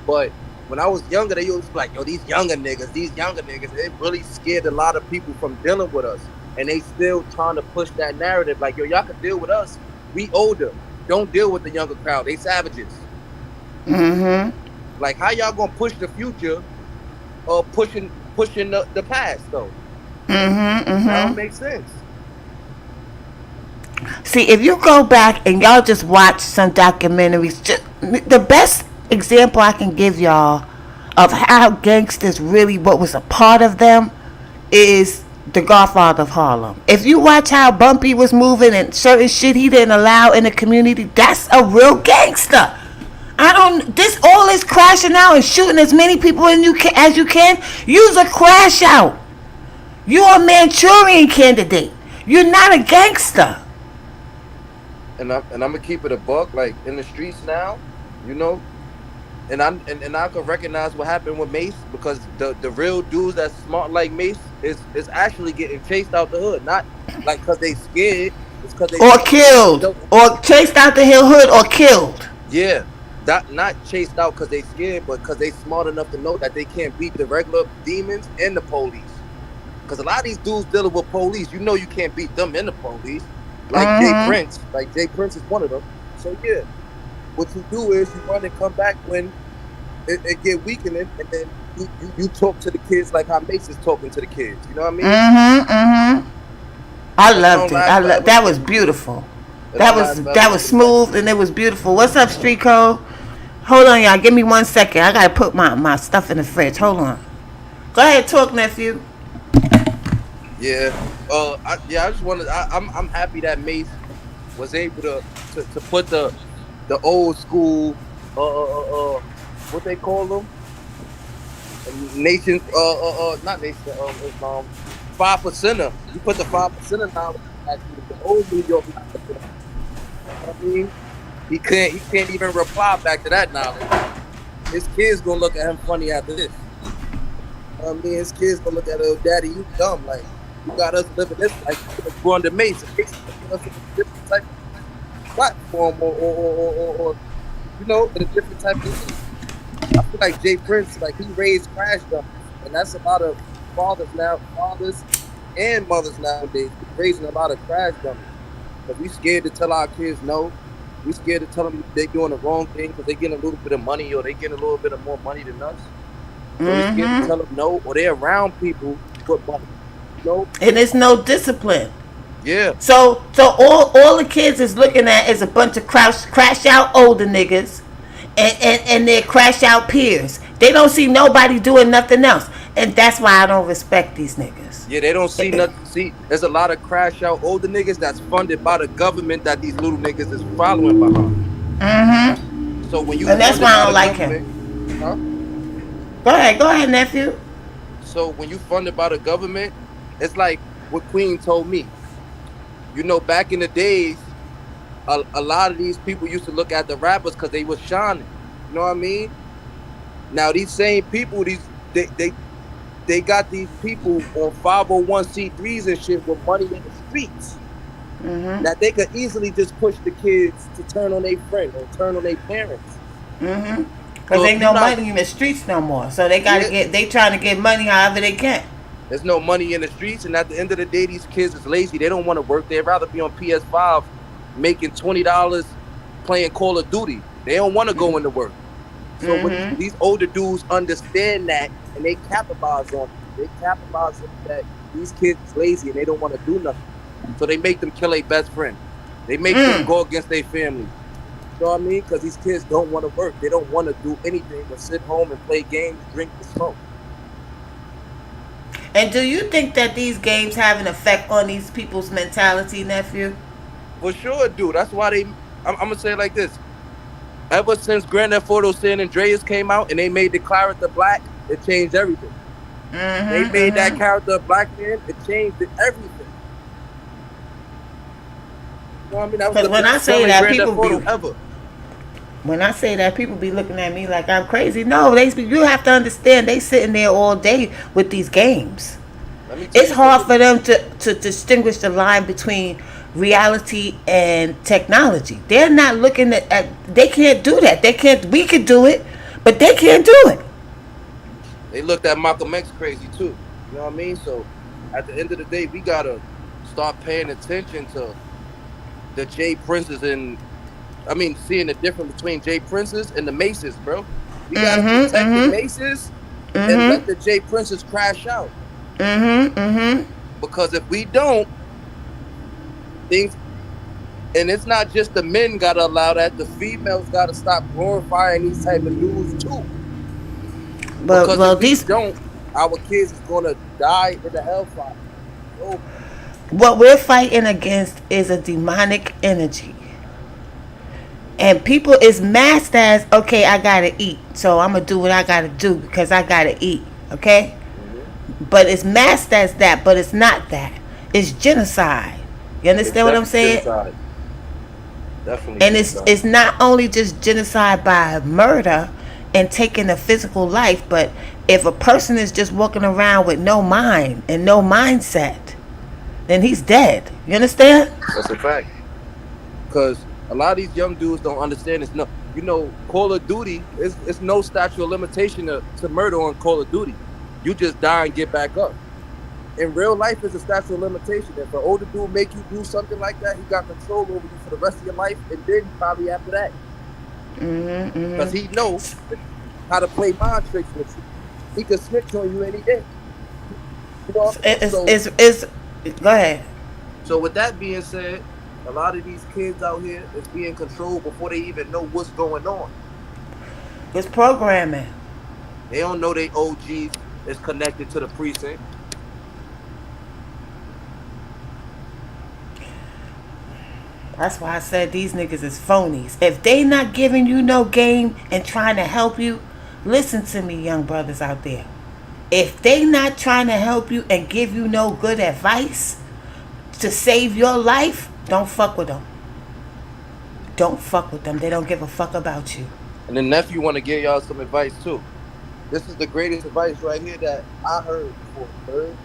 Speaker 4: But when I was younger, they used to be like, yo, these younger niggas, it really scared a lot of people from dealing with us. And they still trying to push that narrative, like, yo, y'all can deal with us. We older. Don't deal with the younger crowd. They savages.
Speaker 1: Mm-hmm.
Speaker 4: Like, how y'all gonna push the future or pushing the past though?
Speaker 1: Mm-hmm. Mm-hmm.
Speaker 4: That don't make sense.
Speaker 1: See, if you go back and y'all just watch some documentaries, just, the best example I can give y'all of how gangsters really, what was a part of them, is the Godfather of Harlem. If you watch how Bumpy was moving and certain shit he didn't allow in the community, that's a real gangster. All this crashing out and shooting as many people as you can, use a crash out. You're a Manchurian candidate. You're not a gangster.
Speaker 4: And I'm gonna keep it a buck, like in the streets now, you know. And I can recognize what happened with Mace, because the real dudes that's smart like Mace is actually getting chased out the hood, not like because they scared. It's because they
Speaker 1: Or killed, or chased out the hood, or killed.
Speaker 4: Yeah, that not chased out because they scared, but because they smart enough to know that they can't beat the regular demons and the police. Because a lot of these dudes dealing with police, you can't beat them and the police. Like Jay Prince is one of them. So yeah, what you do is you run and come back when it get weakening, and then you talk to the kids like how Mace is talking to the kids. You know what I mean?
Speaker 1: Mm-hmm. Mm-hmm. I loved it. That was beautiful. That was smooth and it was beautiful. What's up, Street Code? Hold on, y'all. Give me 1 second. I gotta put my stuff in the fridge. Hold on. Go ahead, talk, nephew.
Speaker 4: Yeah. I just wanted. I'm happy that Mace was able to put the old school what they call them, nation not nation Islam 5%er. You put the 5%er knowledge actually the old New York knowledge. You know what I mean? He can't even reply back to that knowledge. His kids gonna look at him funny after this. You know what I mean? His kids gonna look at him, daddy, you dumb, like you got us living this life. Go under Mace. Mace us in a different type of platform or in a different type of thing. I feel like Jay Prince, like he raised crash dummies, and that's a lot of fathers and mothers nowadays raising a lot of crash dummies. Because we scared to tell our kids no. We scared to tell them they're doing the wrong thing because they getting a little bit of money or they getting a little bit of more money than us. So we scared to tell them no, or they're around people with money.
Speaker 1: And there's no discipline.
Speaker 4: Yeah.
Speaker 1: So all the kids is looking at is a bunch of crash out older niggas and their crash out peers. They don't see nobody doing nothing else. And that's why I don't respect these niggas.
Speaker 4: Yeah, they don't see nothing. See, there's a lot of crash out older niggas that's funded by the government that these little niggas is following behind.
Speaker 1: Mm-hmm.
Speaker 4: So when you
Speaker 1: and that's why I don't like him.
Speaker 4: Huh?
Speaker 1: Go ahead, nephew.
Speaker 4: So when you funded by the government, it's like what Queen told me. Back in the days, a lot of these people used to look at the rappers because they was shining. You know what I mean? Now these same people, they got these people on 501c3s and shit with money in the streets. that they could easily just push the kids to turn on their friend or turn on their parents.
Speaker 1: Because
Speaker 4: So
Speaker 1: ain't
Speaker 4: if
Speaker 1: no
Speaker 4: you're not,
Speaker 1: money in the streets no more. So they gotta
Speaker 4: yeah,
Speaker 1: get. They trying to get money however they can.
Speaker 4: there's no money in the streets, and at the end of the day, these kids is lazy. They don't want to work. They'd rather be on PS5 making $20 playing Call of Duty. They don't want to go into work. So when these older dudes understand that and they capitalize on it, they capitalize on that these kids is lazy and they don't want to do nothing. So they make them kill their best friend. They make them go against their family. You know what I mean? Because these kids don't want to work. They don't want to do anything but sit home and play games, drink, and smoke.
Speaker 1: And do you think that these games have an effect on these people's mentality, nephew?
Speaker 4: For sure, dude. That's why I'm gonna say it like this. Ever since Grand Theft Auto San Andreas came out and they made the character black, it changed everything. They made that character a black man, it changed everything. You know what I mean? That was the
Speaker 1: When I
Speaker 4: best
Speaker 1: say
Speaker 4: selling
Speaker 1: that,
Speaker 4: Grand Theft
Speaker 1: people
Speaker 4: Auto
Speaker 1: be
Speaker 4: ever.
Speaker 1: when I say that, people be looking at me like I'm crazy. No, you have to understand. They sitting there all day with these games.
Speaker 4: Let me tell
Speaker 1: It's
Speaker 4: you
Speaker 1: hard
Speaker 4: something.
Speaker 1: for them to distinguish the line between reality and technology. They're not looking at they can't do that. They can't. We could do it, but they can't do it.
Speaker 4: They looked at Malcolm X crazy too. You know what I mean? So at the end of the day, we gotta start paying attention to the J Princes seeing the difference between J Princes and the Maces, bro. We gotta protect the Maces and let the J Princes crash out. Because if we don't, things, and it's not just the men gotta allow that, the females gotta stop glorifying these type of dudes too. Because if we don't, our kids is gonna die in the hellfire. So,
Speaker 1: what we're fighting against is a demonic energy. And people is masked as, okay, I gotta eat. So I'm gonna do what I gotta do because I gotta eat. Okay? But it's masked as that, but it's not that. It's genocide. You understand what I'm saying?
Speaker 4: Genocide. Definitely.
Speaker 1: And it's not only just genocide by murder and taking a physical life, but if a person is just walking around with no mind and no mindset, then he's dead. You understand?
Speaker 4: That's a fact. Because a lot of these young dudes don't understand it's no, Call of Duty it's no statute of limitation to murder on Call of Duty. You just die and get back up. In real life, it's a statute of limitation. If an older dude make you do something like that, he got control over you for the rest of your life, and then probably after that. Because he knows how to play mind tricks with you. He could snitch on you any day. You know?
Speaker 1: Go ahead.
Speaker 4: So with that being said, a lot of these kids out here is being controlled before they even know what's going on.
Speaker 1: It's programming.
Speaker 4: They don't know they OGs is connected to the precinct.
Speaker 1: That's why I said these niggas is phonies. If they not giving you no game and trying to help you, listen to me, young brothers out there. If they not trying to help you and give you no good advice to save your life, don't fuck with them. Don't fuck with them. They don't give a fuck about you.
Speaker 4: And the nephew want to give y'all some advice too. This is the greatest advice right here that I heard before, third.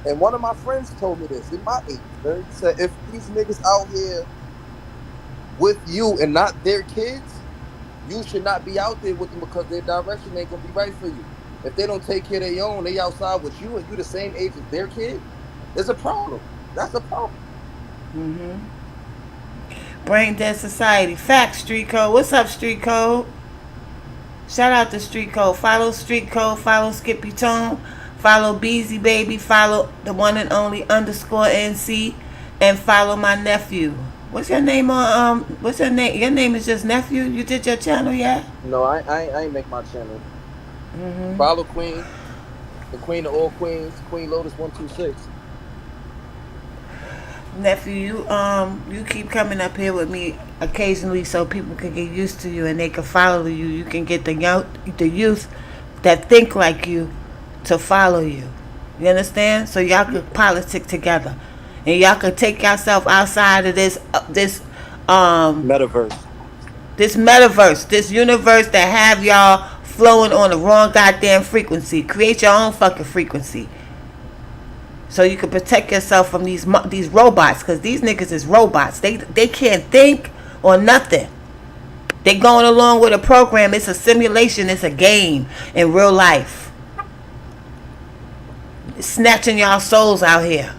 Speaker 4: And one of my friends told me this in my age, third. He said, if these niggas out here with you and not their kids, you should not be out there with them because their direction ain't gonna be right for you. If they don't take care of their own, they outside with you and you the same age as their kid, there's a problem. That's a problem.
Speaker 1: Brain Dead Society. Facts, Street Code. What's up, Street Code? Shout out to Street Code. Follow Street Code. Follow Skippy Tone. Follow Beezy Baby. Follow the one and only _NC. And follow my nephew. What's your name on what's your name? Your name is just Nephew? You did your channel yet?
Speaker 4: No, I ain't make my channel. Follow Queen. The Queen of all queens, Queen Lotus 126.
Speaker 1: Nephew, you keep coming up here with me occasionally so people can get used to you and they can follow you. You can get the youth that think like you to follow you. You understand? So y'all could politic together, and y'all could take yourself outside of this
Speaker 4: Metaverse.
Speaker 1: This universe that have y'all flowing on the wrong goddamn frequency. Create your own fucking frequency. so you can protect yourself from these robots, because these niggas is robots. They can't think or nothing. They going along with a program. It's a simulation. It's a game in real life. It's snatching y'all souls out here.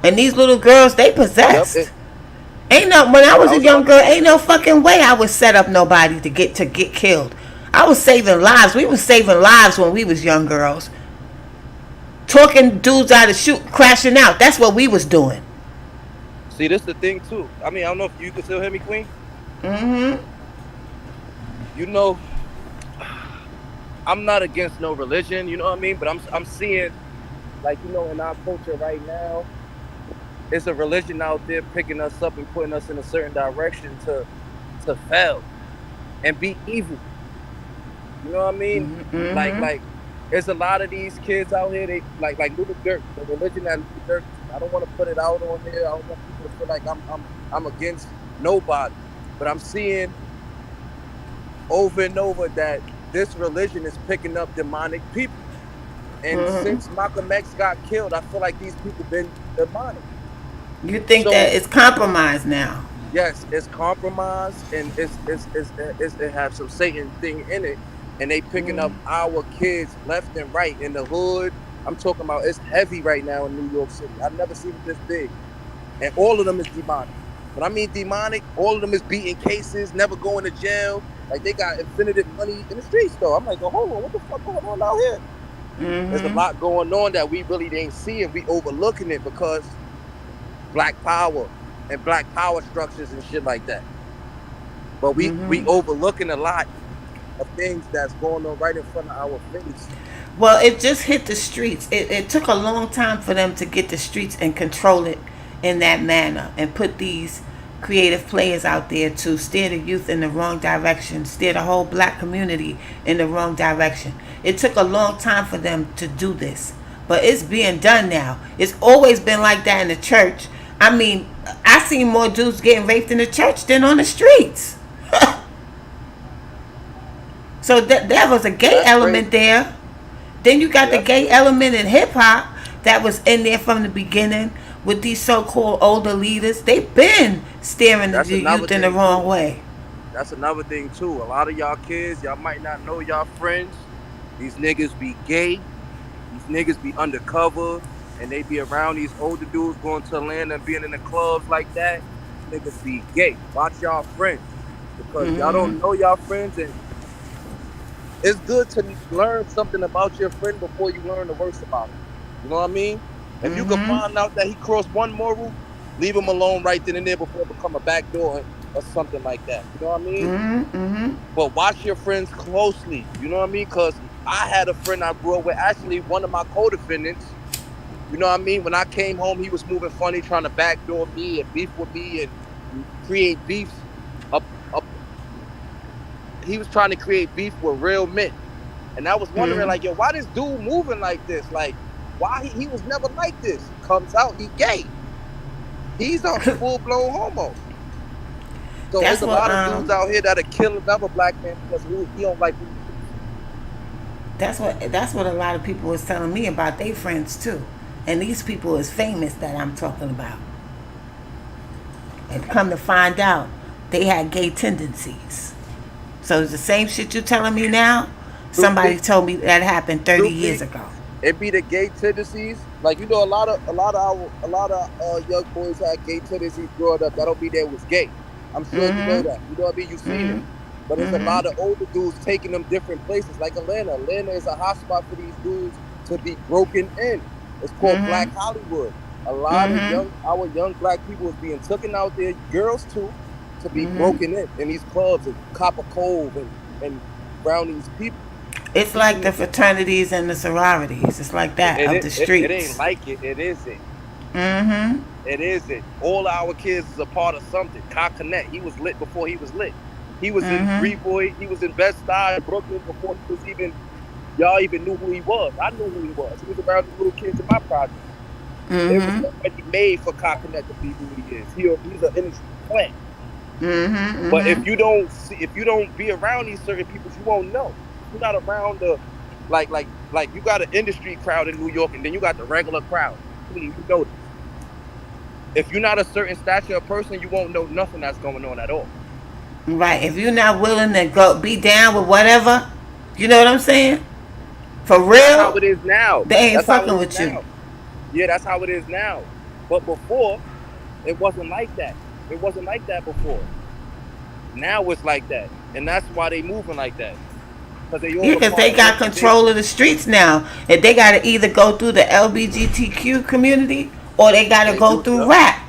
Speaker 1: And these little girls, they possessed.
Speaker 4: Yep.
Speaker 1: When I was a young girl, ain't no fucking way I would set up nobody to get killed. I was saving lives. We was saving lives when we was young girls. Talking dudes out of crashing out. That's what we was doing.
Speaker 4: See, this is the thing too. I mean, I don't know if you can still hear me, Queen.
Speaker 1: Mm-hmm.
Speaker 4: You know, I'm not against no religion. You know what I mean? But I'm seeing, like, you know, in our culture right now, it's a religion out there picking us up and putting us in a certain direction to fail and be evil. You know what I mean?
Speaker 1: Mm-hmm.
Speaker 4: Like, there's a lot of these kids out here. They like Little Dirk, the religion that Little Dirk. I don't want to put it out on here. I don't want people to feel like I'm against nobody. But I'm seeing over and over that this religion is picking up demonic people. And since Malcolm X got killed, I feel like these people been demonic.
Speaker 1: You think that it's compromised now?
Speaker 4: Yes, it's compromised, and it has some Satan thing in it, and they picking up our kids left and right in the hood. I'm talking about, it's heavy right now in New York City. I've never seen it this big, and all of them is demonic. When I mean demonic, all of them is beating cases, never going to jail. Like, they got infinite money in the streets though. I'm like, oh, hold on, what the fuck going on out here? There's a lot going on that we really didn't see, and we overlooking it because Black power and Black power structures and shit like that. But we overlooking a lot of things that's going on right in front of our face.
Speaker 1: Well, it just hit the streets. It took a long time for them to get the streets and control it in that manner and put these creative players out there to steer the youth in the wrong direction, steer the whole black community in the wrong direction. It took a long time for them to do this, but it's being done now. It's always been like that in the church. I mean, I seen more dudes getting raped in the church than on the streets. So that was a gay element there. Then you got the gay element in hip hop that was in there from the beginning with these so-called older leaders. They've been steering the youth in the wrong way.
Speaker 4: That's another thing too. A lot of y'all kids, y'all might not know y'all friends. These niggas be gay. These niggas be undercover. And they be around these older dudes going to Atlanta and being in the clubs like that. Niggas be gay. Watch y'all friends. Because y'all don't know y'all friends, and it's good to learn something about your friend before you learn the worst about him. You know what I mean? If you can find out that he crossed one moral, leave him alone right then and there before it become a backdoor or something like that. You know what I mean? But watch your friends closely. You know what I mean? Because I had a friend I grew up with, actually one of my co-defendants. You know what I mean? When I came home, he was moving funny, trying to backdoor me and beef with me and create beefs. He was trying to create beef with real men. And I was wondering, like, yo, why this dude moving like this? Like, why he was never like this? Comes out, he gay. He's a full-blown homo. So there's a lot of dudes out here that'll kill another black man because he don't like me.
Speaker 1: That's what a lot of people was telling me about their friends too. And these people is famous that I'm talking about. And come to find out, they had gay tendencies. So it's the same shit you telling me now. Somebody told me that happened 30 years ago.
Speaker 4: It be the gay tendencies. Like, you know, a lot of young boys had gay tendencies growing up. That don't mean they was gay. I'm sure you know that. You know what I mean? You've seen it. But there's a lot of older dudes taking them different places, like Atlanta. Atlanta is a hotspot for these dudes to be broken in. It's called Black Hollywood. A lot of our young black people is being taken out there, girls too, to be broken in these clubs and Copper Cove and around these people.
Speaker 1: It's like the fraternities and the sororities. It's like that of the streets.
Speaker 4: It ain't like it. It isn't. It isn't. All our kids is a part of something. Cock Connect. He was lit before he was lit. He was in Freeboy. He was in Bed-Stuy, Brooklyn before he was even. Y'all even knew who he was. I knew who he was. He was around the little kids in my project. It was already made for Cock Connect to be who he is. He's an industry plant. But if you don't be around these certain people, you won't know. If you're not around the Like you got an industry crowd in New York, and then you got the regular crowd. Queen, you know this. If you're not a certain stature of person, you won't know nothing that's going on at all.
Speaker 1: Right. If you're not willing to go be down with whatever, you know what I'm saying? For
Speaker 4: That's how
Speaker 1: real,
Speaker 4: it is now.
Speaker 1: they ain't
Speaker 4: That's how it
Speaker 1: fucking
Speaker 4: is
Speaker 1: with you.
Speaker 4: now. Yeah, that's how it is now. But before, it wasn't like that. It wasn't like that before. Now it's like that, and that's why they moving like that. Because they
Speaker 1: Yeah,
Speaker 4: all a
Speaker 1: because
Speaker 4: part
Speaker 1: they
Speaker 4: of
Speaker 1: got control
Speaker 4: organization.
Speaker 1: of the streets now. If they got to either go through the LBGTQ community or they got to
Speaker 4: They
Speaker 1: go
Speaker 4: do,
Speaker 1: through
Speaker 4: yep,
Speaker 1: rap.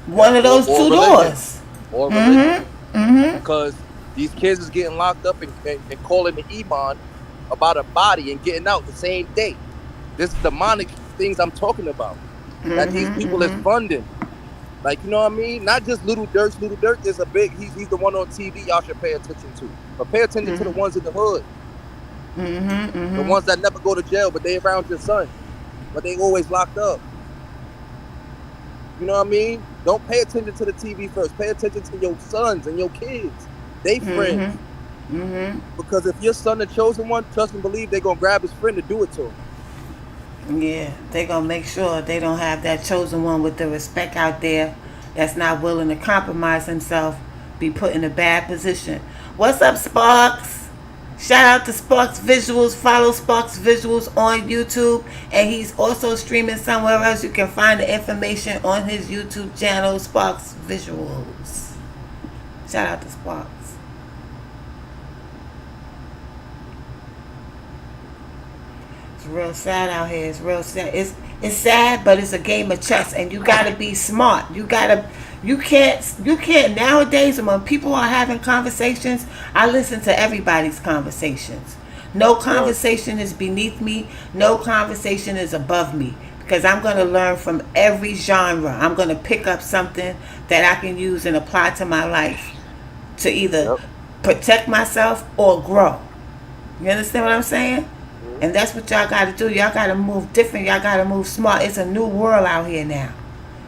Speaker 4: yep,
Speaker 1: One of those
Speaker 4: or
Speaker 1: two
Speaker 4: religion,
Speaker 1: doors.
Speaker 4: or religion.
Speaker 1: Mm-hmm. Mm-hmm.
Speaker 4: Because these kids is getting locked up and calling the iman about a body and getting out the same day. This demonic things I'm talking about that these
Speaker 1: Mm-hmm.
Speaker 4: people is
Speaker 1: Mm-hmm.
Speaker 4: funding. Like, you know what I mean? Not just Little Dirk. Little Dirk is a big. He's the one on TV. Y'all should pay attention to. But pay attention to the ones in the hood,
Speaker 1: Mm-hmm.
Speaker 4: the
Speaker 1: Mm-hmm.
Speaker 4: ones that never go to jail, but they around your son, but they always locked up. You know what I mean? Don't pay attention to the TV first. Pay attention to your sons and your kids. They friends.
Speaker 1: Mm-hmm. Mm-hmm.
Speaker 4: Because if your son the chosen one, trust and believe they're gonna grab his friend to do it to him.
Speaker 1: Yeah, they gonna make sure they don't have that chosen one with the respect out there that's not willing to compromise himself, be put in a bad position. What's up, Sparks? Shout out to Sparks Visuals. Follow Sparks Visuals on YouTube, and he's also streaming somewhere else. You can find the information on his YouTube channel, Sparks Visuals. Shout out to Sparks. It's real sad out here. It's real sad. It's sad, but it's a game of chess, and you gotta be smart. You can't nowadays when people are having conversations. I listen to everybody's conversations. No
Speaker 4: Word.
Speaker 1: conversation is beneath me. No conversation is above me because I'm gonna learn from every genre. I'm gonna pick up something that I can use and apply to my life to either
Speaker 4: Yep.
Speaker 1: protect myself or grow. You understand what I'm saying?
Speaker 4: Mhm.
Speaker 1: And that's what y'all got to do. Y'all got to move different. Y'all got to move smart. It's a new world out here now.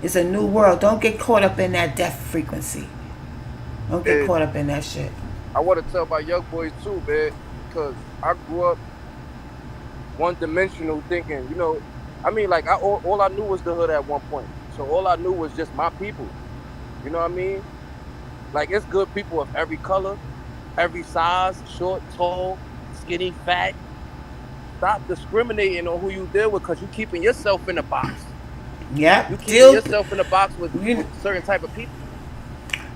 Speaker 1: It's a new world. Don't get caught up in that death frequency. Don't get
Speaker 4: And
Speaker 1: caught up in that shit.
Speaker 4: I want to tell my young boys too, man, because I grew up one dimensional thinking, I mean, like all I knew was the hood at one point. So all I knew was just my people. You know what I mean? Like it's good people of every color, every size, short, tall, skinny, fat. Stop discriminating on who you deal with because you keeping yourself in a box. You
Speaker 1: Yep.
Speaker 4: keeping
Speaker 1: Deal.
Speaker 4: yourself in a box
Speaker 1: You,
Speaker 4: with certain type of people.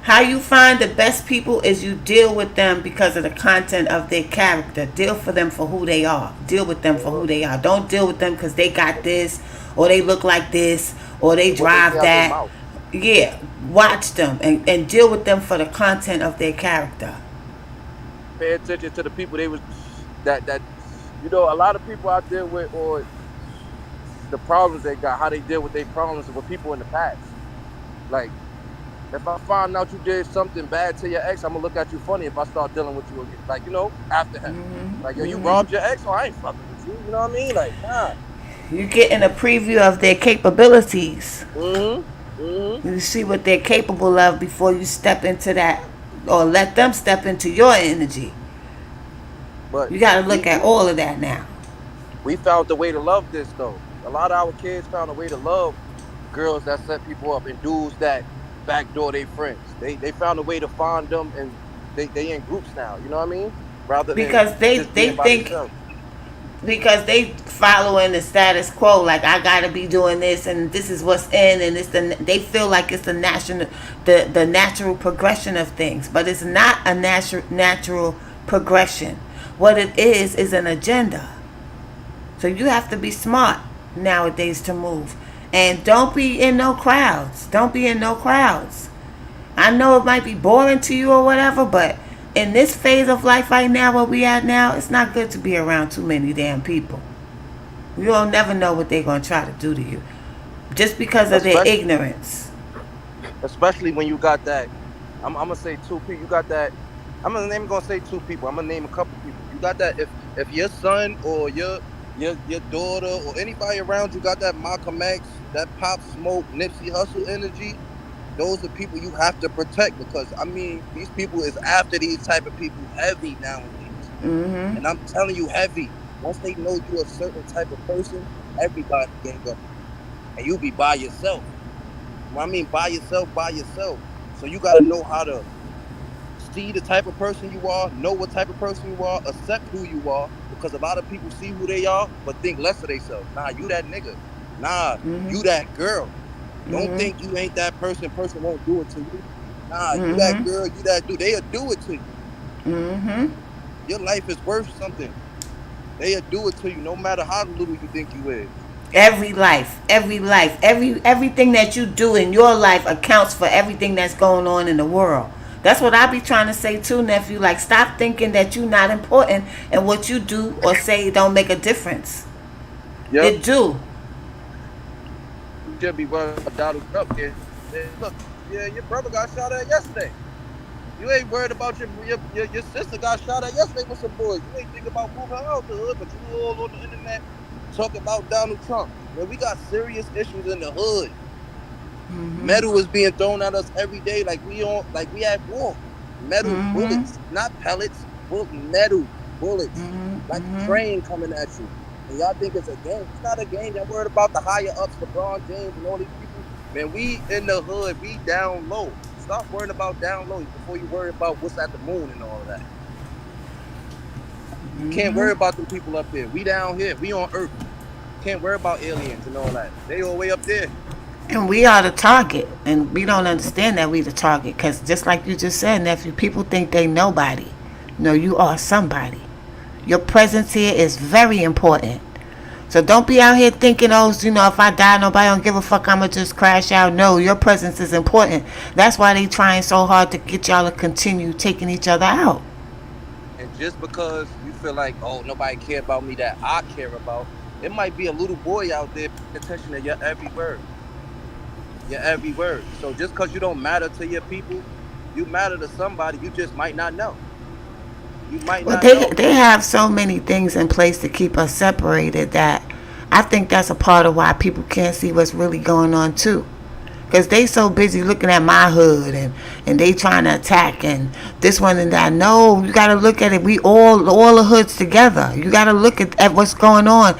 Speaker 1: how you find the best people is you deal with them because of the content of their character. Deal for them for who they are. Deal with them for who they are. Don't deal with them because they got this or they look like this or they
Speaker 4: And what they say
Speaker 1: drive
Speaker 4: out their
Speaker 1: that.
Speaker 4: mouth.
Speaker 1: Yeah. Watch them and deal with them for the content of their character.
Speaker 4: Pay attention to the people they was that a lot of people I deal with or the problems they got, how they deal with their problems with people in the past. Like if I find out you did something bad to your ex, I'm gonna look at you funny if I start dealing with you again. Like, after him. Like, yo, you robbed your ex, so I ain't fucking with you. You know what I mean? Like, nah.
Speaker 1: You're getting a preview of their capabilities.
Speaker 4: Mm-hmm. Mm-hmm.
Speaker 1: You see what they're capable of before you step into that or let them step into your energy.
Speaker 4: But
Speaker 1: You got to
Speaker 4: we,
Speaker 1: look at
Speaker 4: we
Speaker 1: all of that now.
Speaker 4: we found the way to love this though. A lot of our kids found a way to love girls that set people up and dudes that backdoor their friends. They found a way to find them and they in groups now. You know what I mean? Rather than
Speaker 1: Because they
Speaker 4: just
Speaker 1: they
Speaker 4: being by
Speaker 1: think
Speaker 4: themselves.
Speaker 1: because they following the status quo, like I gotta be doing this and this is what's in, and they feel like it's the natural progression of things, but it's not a natural progression. What it is an agenda. So you have to be smart nowadays to move, and don't be in no crowds. Don't be in no crowds. I know it might be boring to you or whatever, but in this phase of life right now, where we at now, it's not good to be around too many damn people. You don't never know what they're gonna try to do to you, just because of their
Speaker 4: Especially
Speaker 1: ignorance.
Speaker 4: especially when you got that. I'm gonna say two people. You got that. I'm gonna name gonna say two people. I'm gonna name a couple people. You got that. If your son or your daughter or anybody around you got that Malcolm X, that Pop Smoke, Nipsey Hustle energy, those are people you have to protect because I mean these people is after these type of people heavy nowadays,
Speaker 1: Mhm.
Speaker 4: and I'm telling you heavy. Once they know you a certain type of person, everybody gang up, and you be by yourself. When I mean by yourself. So you gotta know how to see the type of person you are, know what type of person you are, accept who you are, because a lot of people see who they are, but think less of themselves. Nah, you that nigga. Nah, you that girl. Don't think you ain't that person. Person won't do it to you. Nah, you that girl, you that dude. They'll do it to you. Your life is worth something. They'll do it to you, no matter how little you think you is.
Speaker 1: Everything that you do in your life accounts for everything that's going on in the world. That's what I be trying to say too, nephew. Like, stop thinking that you're not important and what you do or say don't make a difference.
Speaker 4: Yep.
Speaker 1: It do.
Speaker 4: You should be worried about Donald Trump. Yeah. Look, yeah, your brother got shot at yesterday. You ain't worried about your sister got shot at yesterday with some boys. You ain't thinking about moving out the hood, but you all on the internet talking about Donald Trump. Man, we got serious issues in the hood. Metal is being thrown at us every day, like we at war. Metal bullets, not pellets, metal bullets, like a train coming at you. And y'all think it's a game? It's not a game. Y'all worried about the higher ups, LeBron James and all these people. Man, we in the hood, we down low. Stop worrying about down low before you worry about what's at the moon and all of that. You can't worry about them people up there. We down here. We on Earth. Can't worry about aliens and all that. They all way up there.
Speaker 1: And we are the target, and we don't understand that we the target, because just like you just said, nephew, people think they nobody. No, you are somebody. Your presence here is very important. So don't be out here thinking, oh, if I die, nobody don't give a fuck, I'ma just crash out. No, your presence is important. That's why they trying so hard to get y'all to continue taking each other out.
Speaker 4: And just because you feel like, oh, nobody care about me that I care about, it might be a little boy out there paying attention to your every word. Your every word. So just because you don't matter to your people, you matter to somebody. You just might not know. You might
Speaker 1: Well,
Speaker 4: not know.
Speaker 1: they have so many things in place to keep us separated that I think that's a part of why people can't see what's really going on too. Because they so busy looking at my hood and they trying to attack and this one and that. No, you got to look at it. We all the hoods together. You got to look at what's going on.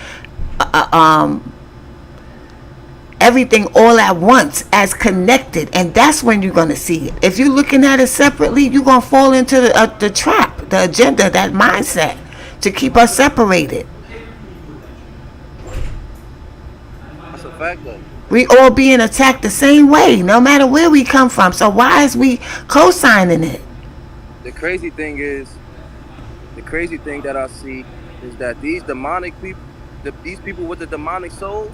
Speaker 1: Everything all at once as connected, and that's when you're going to see it. If you're looking at it separately, you're going to fall into the trap, the agenda, that mindset to keep us separated.
Speaker 4: That's a fact though.
Speaker 1: We all being attacked the same way, no matter where we come from. So why is we co-signing it?
Speaker 4: The crazy thing that I see is that these demonic people, these people with the demonic souls,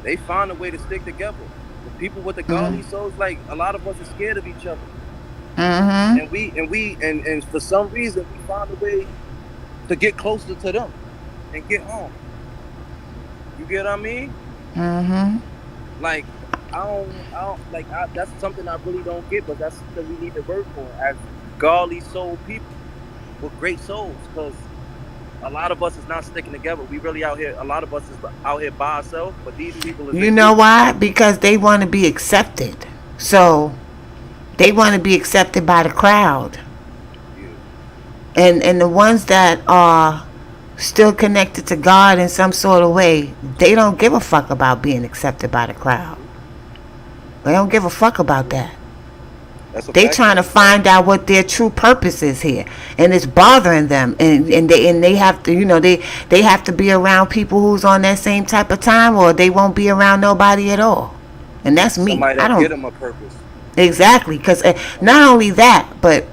Speaker 4: they find a way to stick together. The people with the godly souls, like a lot of us are scared of each other. And for some reason we find a way to get closer to them and get home. You get what I mean? Like that's something I really don't get, but that's something we need to work on as godly soul people with great souls, because a lot of us is not sticking together. We really out here. A lot of us is out here by ourselves. But these people,
Speaker 1: you know why? Because they want to be accepted. So they want to be accepted by the crowd. And the ones that are still connected to God in some sort of way, they don't give a fuck about being accepted by the crowd. They don't give a fuck about that. They trying to find out what their true purpose is here, and it's bothering them, and they have to, they have to be around people who's on that same type of time, or they won't be around nobody at all. And that's me.
Speaker 4: Somebody that get them a purpose.
Speaker 1: Exactly, because not only that, but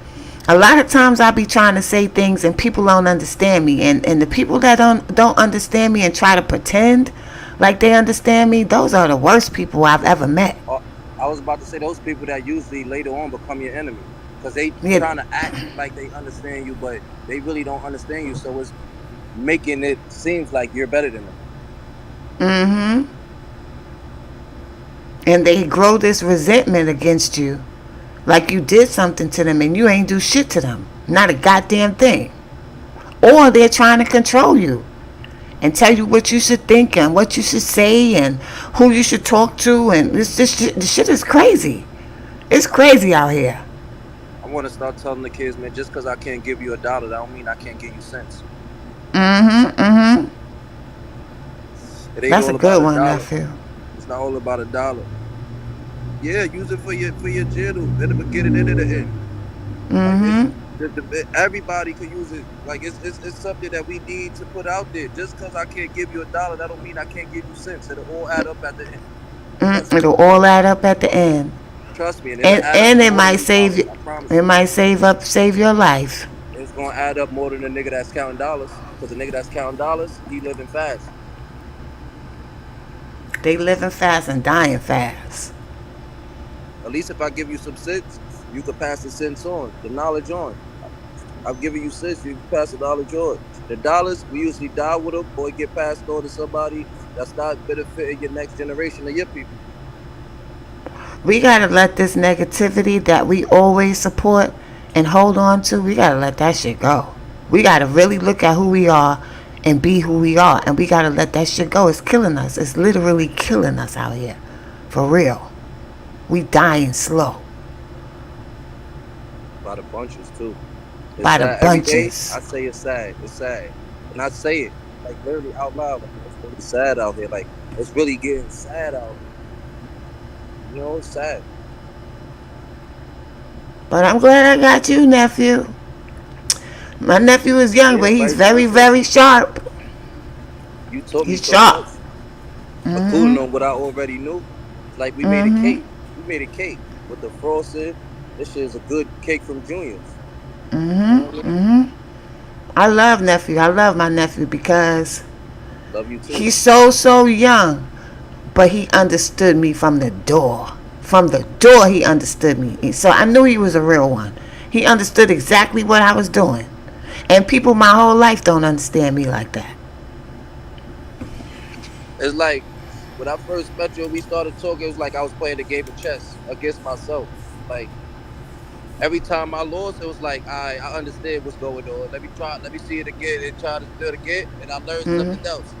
Speaker 1: a lot of times I be trying to say things and people don't understand me, and the people that don't understand me and try to pretend like they understand me, those are the worst people I've ever met.
Speaker 4: I was about to say those people that usually later on become your enemy, because they trying to act like they understand you, but they really don't understand you. So it's making it seems like you're better than them.
Speaker 1: And they grow this resentment against you, like you did something to them and you ain't do shit to them, not a goddamn thing. Or they're trying to control you and tell you what you should think and what you should say and who you should talk to, and this shit is crazy. It's crazy out here.
Speaker 4: I want to start telling the kids, man, just because I can't give you $1, that don't mean I can't give you cents. It ain't
Speaker 1: That's a
Speaker 4: all about
Speaker 1: good
Speaker 4: a
Speaker 1: one,
Speaker 4: dollar.
Speaker 1: nephew.
Speaker 4: It's not all about a dollar. Yeah, use it for your channel in the beginning and in the end. Like it's everybody could use it. Like it's something that we need to put out there. Just because I can't give you a dollar, that don't mean I can't give you cents. It'll all add up at the end. Trust me.
Speaker 1: It'll all add up at the end.
Speaker 4: Trust me, and it'll
Speaker 1: And
Speaker 4: add up
Speaker 1: and it
Speaker 4: more than
Speaker 1: might
Speaker 4: the
Speaker 1: save
Speaker 4: dollar.
Speaker 1: you.
Speaker 4: I promise
Speaker 1: It
Speaker 4: you.
Speaker 1: might save your life.
Speaker 4: It's gonna add up more than the nigga that's counting dollars. Cause the nigga that's counting dollars, he living fast.
Speaker 1: They living fast and dying fast.
Speaker 4: At least if I give you some cents, you could pass the cents on, the knowledge on. I'm giving you cents, you can pass the knowledge on. The dollars, we usually die with them or get passed on to somebody that's not benefiting your next generation of your people.
Speaker 1: We gotta let this negativity that we always support and hold on to. We gotta let that shit go. We gotta really look at who we are and be who we are, and we gotta let that shit go. It's killing us. It's literally killing us out here, for real. We dying slow
Speaker 4: By the bunches too. It's
Speaker 1: by the
Speaker 4: sad. Every day
Speaker 1: bunches.
Speaker 4: I say it's sad. It's sad. And I say it like literally out loud. Like it's really sad out here. Like it's really getting sad out here. You know, it's sad.
Speaker 1: But I'm glad I got you, nephew. My nephew is young, but
Speaker 4: Yeah,
Speaker 1: he's
Speaker 4: vice
Speaker 1: very,
Speaker 4: versa.
Speaker 1: very sharp.
Speaker 4: You taught me
Speaker 1: He's
Speaker 4: so
Speaker 1: sharp.
Speaker 4: much, including on what I already knew. Like we made a cake. We made a cake with the frosting. This shit is a good cake from Junior's. You know what I mean?
Speaker 1: I love nephew. I love my nephew because
Speaker 4: Love you too.
Speaker 1: he's so young, but he understood me from the door. From the door, he understood me. So I knew he was a real one. He understood exactly what I was doing. And people my whole life don't understand me like that.
Speaker 4: It's like when I first met you and we started talking, it was like I was playing a game of chess against myself. Like every time I lost, it was like I understand what's going on. Let me see it again and try to do it again. And I learned something else.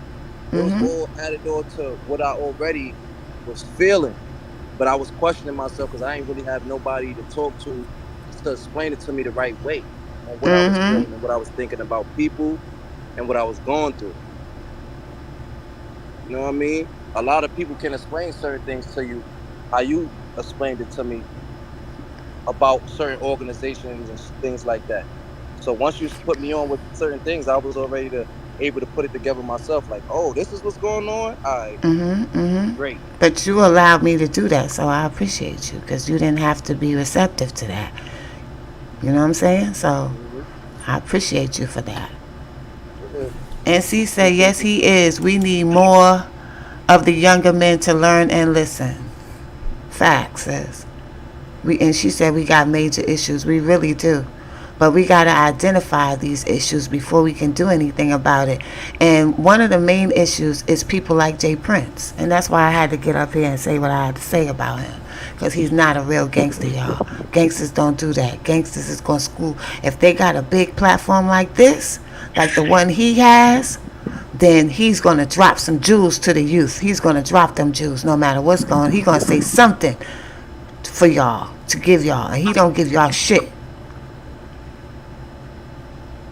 Speaker 4: It was all added on to what I already was feeling. But I was questioning myself because I ain't really have nobody to talk to explain it to me the right way on what I was feeling and what I was thinking about people and what I was going through. You know what I mean? A lot of people can explain certain things to you, how you explained it to me about certain organizations and things like that. So once you put me on with certain things, I was already able to put it together myself. Like, oh, this is what's going on. All right, great.
Speaker 1: But you allowed me to do that, so I appreciate you because you didn't have to be receptive to that. You know what I'm saying? So
Speaker 4: Mm-hmm.
Speaker 1: I appreciate you for that.
Speaker 4: Yeah.
Speaker 1: And C said, yes, he is. We need more of the younger men to learn and listen. Facts, sis. And she said we got major issues. We really do. But we got to identify these issues before we can do anything about it. And one of the main issues is people like Jay Prince. And that's why I had to get up here and say what I had to say about him. Because he's not a real gangster, y'all. Gangsters don't do that. Gangsters is going to school. If they got a big platform like this, like the one he has, then he's going to drop some jewels to the youth. He's going to drop them jewels no matter what's going on. He's going to say something for y'all, to give y'all. And he don't give y'all shit.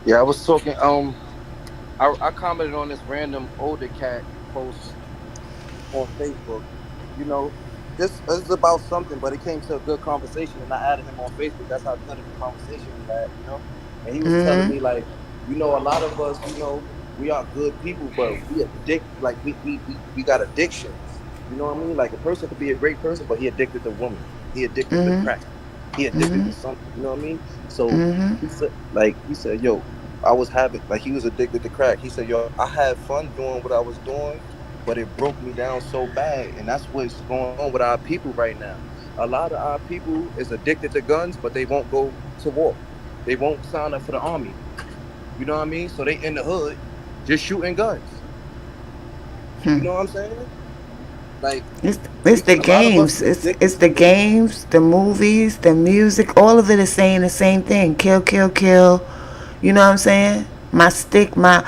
Speaker 4: Yeah, I was talking. I commented on this random older cat post on Facebook. You know, this is about something, but it came to a good conversation, and I added him on Facebook. That's how good of a conversation we had. You know, and he was telling me like, you know, a lot of us, you know, we are good people, but we addict. Like we got addictions. You know what I mean? Like a person could be a great person, but he addicted to women. He addicted to crack. He addicted to something. You know what I mean? So he said, yo, I was having like he was addicted to crack. He said, yo, I had fun doing what I was doing, but it broke me down so bad. And that's what's going on with our people right now. A lot of our people is addicted to guns, but they won't go to war. They won't sign up for the army. You know what I mean? So they in the hood just shooting guns. You know what I'm saying? Like
Speaker 1: It's the
Speaker 4: a lot of us
Speaker 1: games.
Speaker 4: is
Speaker 1: It's
Speaker 4: addicted.
Speaker 1: the games, the movies, the music. All of it is saying the same thing. Kill, kill, kill. You know what I'm saying? My stick, my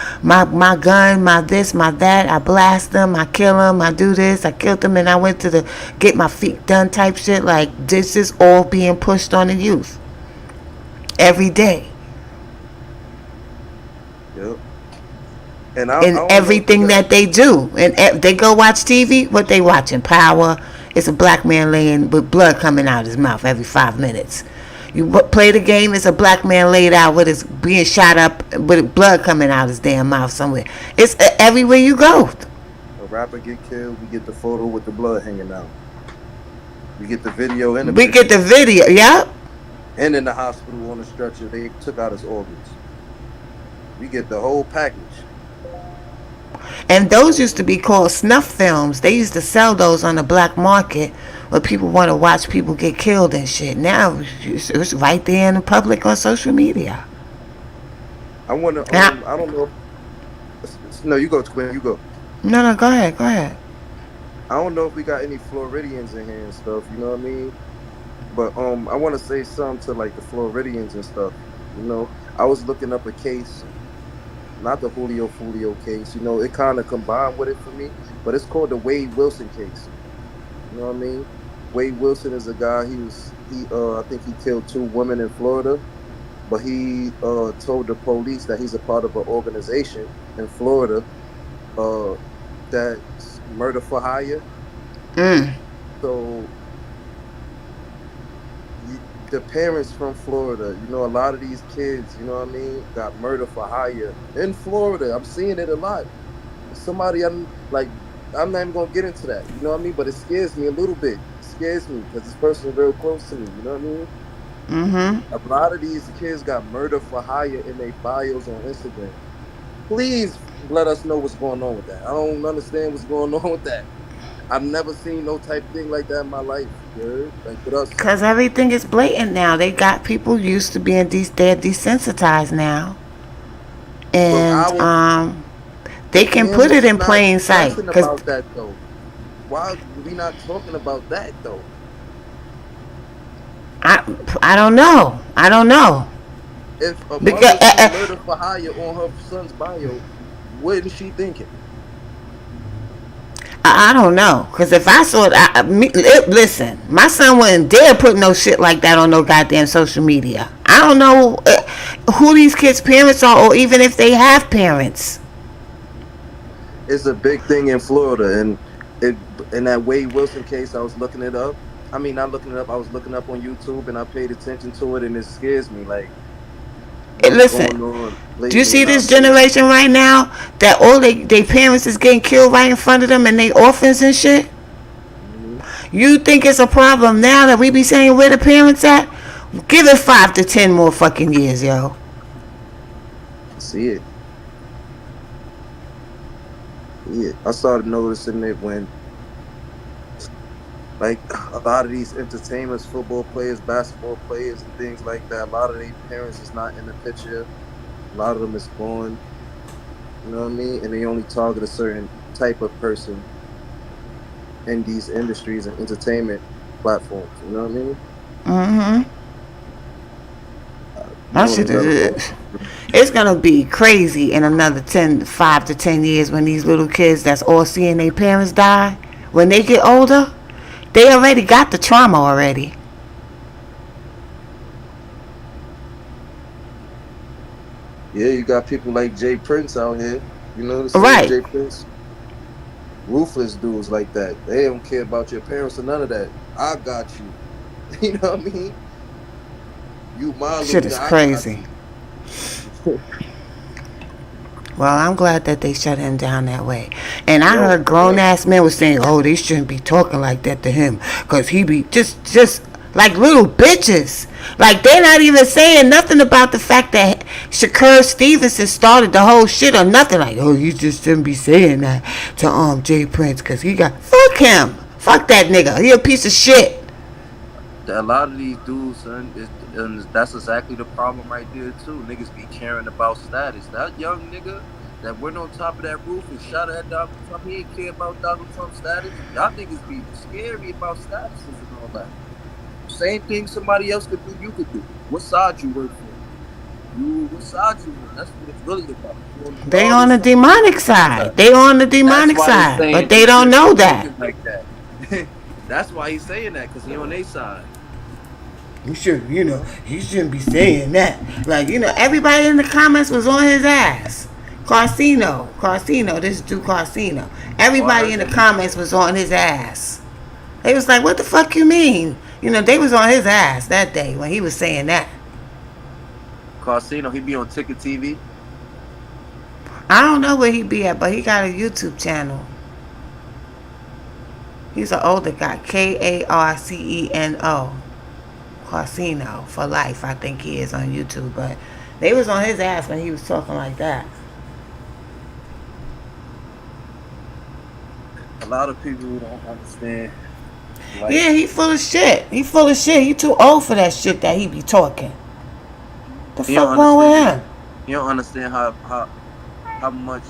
Speaker 1: gun, my this, my that. I blast them. I kill them. I do this. I killed them, and I went to the get my feet done type shit. Like this is all being pushed on the youth every day.
Speaker 4: Yep. And I
Speaker 1: in
Speaker 4: don't know if you
Speaker 1: everything
Speaker 4: got.
Speaker 1: that they do. And they go watch TV. What they watching? Power. It's a black man laying with blood coming out his mouth every 5 minutes. You play the game. It's a black man laid out with his being shot up with blood coming out his damn mouth somewhere. It's everywhere you go.
Speaker 4: A rapper get killed, we get the photo with the blood hanging out. We get the video and the
Speaker 1: We get
Speaker 4: picture.
Speaker 1: the video. Yep.
Speaker 4: And in the hospital on the stretcher, they took out his organs. We get the whole package.
Speaker 1: And those used to be called snuff films. They used to sell those on the black market where people want to watch people get killed and shit. Now it's right there in the public on social media.
Speaker 4: I wonder.
Speaker 1: Yeah.
Speaker 4: I don't know. No, you go, Twin. You go.
Speaker 1: No, go ahead. Go ahead.
Speaker 4: I don't know if we got any Floridians in here and stuff. You know what I mean? But I want to say something to like the Floridians and stuff. You know, I was looking up a case, not the Julio Fulio case. You know, it kind of combined with it for me, but it's called the Wade Wilson case. You know what I mean? Wade Wilson is a guy. I think he killed 2 women in Florida, but he told the police that he's a part of an organization in Florida that's murder for hire. So the parents from Florida, you know, a lot of these kids, you know what I mean, got murder for hire in Florida. I'm seeing it a lot. Somebody, I'm not even gonna get into that, you know what I mean? But it scares me a little bit. It scares me because this person is real close to me, you know what I mean? A lot of these kids got murder for hire in their bios on Instagram. Please let us know what's going on with that. I don't understand what's going on with that. I've never seen no type of thing like that in my life. You heard? Like with us.
Speaker 1: Because everything is blatant now. They got people used to being they're desensitized now. And they can put it in plain sight.
Speaker 4: About that though. Why are we not talking about that though?
Speaker 1: I don't know.
Speaker 4: If a mother saw murder for hire on her son's bio, what is she thinking?
Speaker 1: I don't know. Because if I saw it, listen, my son wouldn't dare put no shit like that on no goddamn social media. I don't know who these kids' parents are or even if they have parents.
Speaker 4: It's a big thing in Florida. And in that Wade Wilson case, I was looking it up. I mean, not looking it up. I was looking up on YouTube and I paid attention to it and it scares me. Like,
Speaker 1: listen, do you see this generation right now that all they parents is getting killed right in front of them and they orphans and shit? You think it's a problem now that we be saying where the parents at? Give it 5 to 10 more fucking years, yo.
Speaker 4: I see it. Yeah, I started noticing it when, like, a lot of these entertainers, football players, basketball players, and things like that, a lot of their parents is not in the picture. A lot of them is gone. You know what I mean? And they only target a certain type of person in these industries and entertainment platforms. You know what I mean?
Speaker 1: That shit it's gonna be crazy in another 5 to 10 years when these little kids that's all seeing their parents die. When they get older, they already got the trauma already.
Speaker 4: Yeah, you got people like Jay Prince out here. You know the
Speaker 1: right.
Speaker 4: Jay Prince? Ruthless dudes like that. They don't care about your parents or none of that. I got you. You know what I mean? You my
Speaker 1: shit is crazy. Well, I'm glad that they shut him down that way. And I heard grown-ass men was saying, oh, they shouldn't be talking like that to him. Because he be just like little bitches. Like, they're not even saying nothing about the fact that Shakur Stevenson started the whole shit or nothing. Like, oh, you just shouldn't be saying that to Jay Prince because he got... Fuck him. Fuck that nigga. He a piece of shit.
Speaker 4: A lot of these dudes, son, and that's exactly the problem right there too. Niggas be caring about status. That young nigga that went on top of that roof and shot at Donald Trump, he ain't care about Donald Trump's status. Y'all niggas be scary about statuses and all that. Same thing somebody else could do, you could do. What side you work for? What side you on? That's what it's really about.
Speaker 1: They on the demonic side. They on the demonic side, but they don't know that.
Speaker 4: Like that. That's why he's saying that, because he on their side.
Speaker 1: You should, he shouldn't be saying that. Like, everybody in the comments was on his ass. Carcino, this dude Carcino.
Speaker 4: Oh, I
Speaker 1: Everybody
Speaker 4: heard
Speaker 1: in the
Speaker 4: that.
Speaker 1: comments was on his ass. They was like, what the fuck you mean? You know, they was on his ass that day when he was saying that.
Speaker 4: Carcino, he be on Ticket TV.
Speaker 1: I don't know where he be at, but he got a YouTube channel. He's an older guy. Carceno. Carcino for life, I think he is on YouTube. But they was on his ass when he was talking like that.
Speaker 4: A lot of people don't understand. Like,
Speaker 1: Yeah, he full of shit. He full of shit. He too old for that shit that he be talking. The
Speaker 4: he don't
Speaker 1: fuck wrong with
Speaker 4: understand.
Speaker 1: him?
Speaker 4: You don't understand how much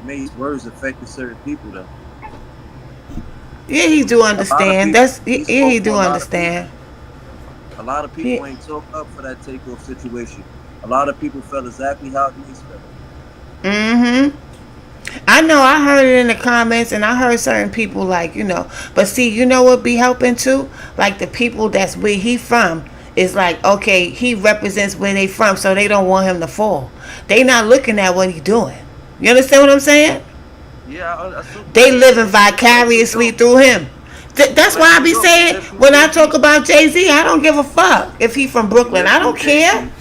Speaker 4: May's words affected certain people though.
Speaker 1: Yeah, he do
Speaker 4: A lot of
Speaker 1: understand.
Speaker 4: people.
Speaker 1: That's
Speaker 4: He
Speaker 1: yeah,
Speaker 4: spoke
Speaker 1: he
Speaker 4: for
Speaker 1: do
Speaker 4: a lot of people.
Speaker 1: understand.
Speaker 4: A lot of people
Speaker 1: Yeah.
Speaker 4: ain't talk up for that takeoff situation. A lot of people felt exactly how Mace felt.
Speaker 1: Mm-hmm. I know. I heard it in the comments, and I heard certain people like, you know. But see, you know what be helping too? Like the people that's where he from is like, okay, he represents where they from, so they don't want him to fall. They not looking at what he doing. You understand what I'm saying?
Speaker 4: Yeah, I assume
Speaker 1: They
Speaker 4: like
Speaker 1: living
Speaker 4: like New
Speaker 1: vicariously
Speaker 4: York,
Speaker 1: through him. That's
Speaker 4: like
Speaker 1: why I
Speaker 4: New
Speaker 1: be
Speaker 4: York. They
Speaker 1: saying
Speaker 4: live through
Speaker 1: when I
Speaker 4: Jay
Speaker 1: talk
Speaker 4: Z.
Speaker 1: about Jay-Z, I don't give a fuck if he from
Speaker 4: They
Speaker 1: Brooklyn.
Speaker 4: live
Speaker 1: I
Speaker 4: through
Speaker 1: don't
Speaker 4: Jay
Speaker 1: care.
Speaker 4: Z.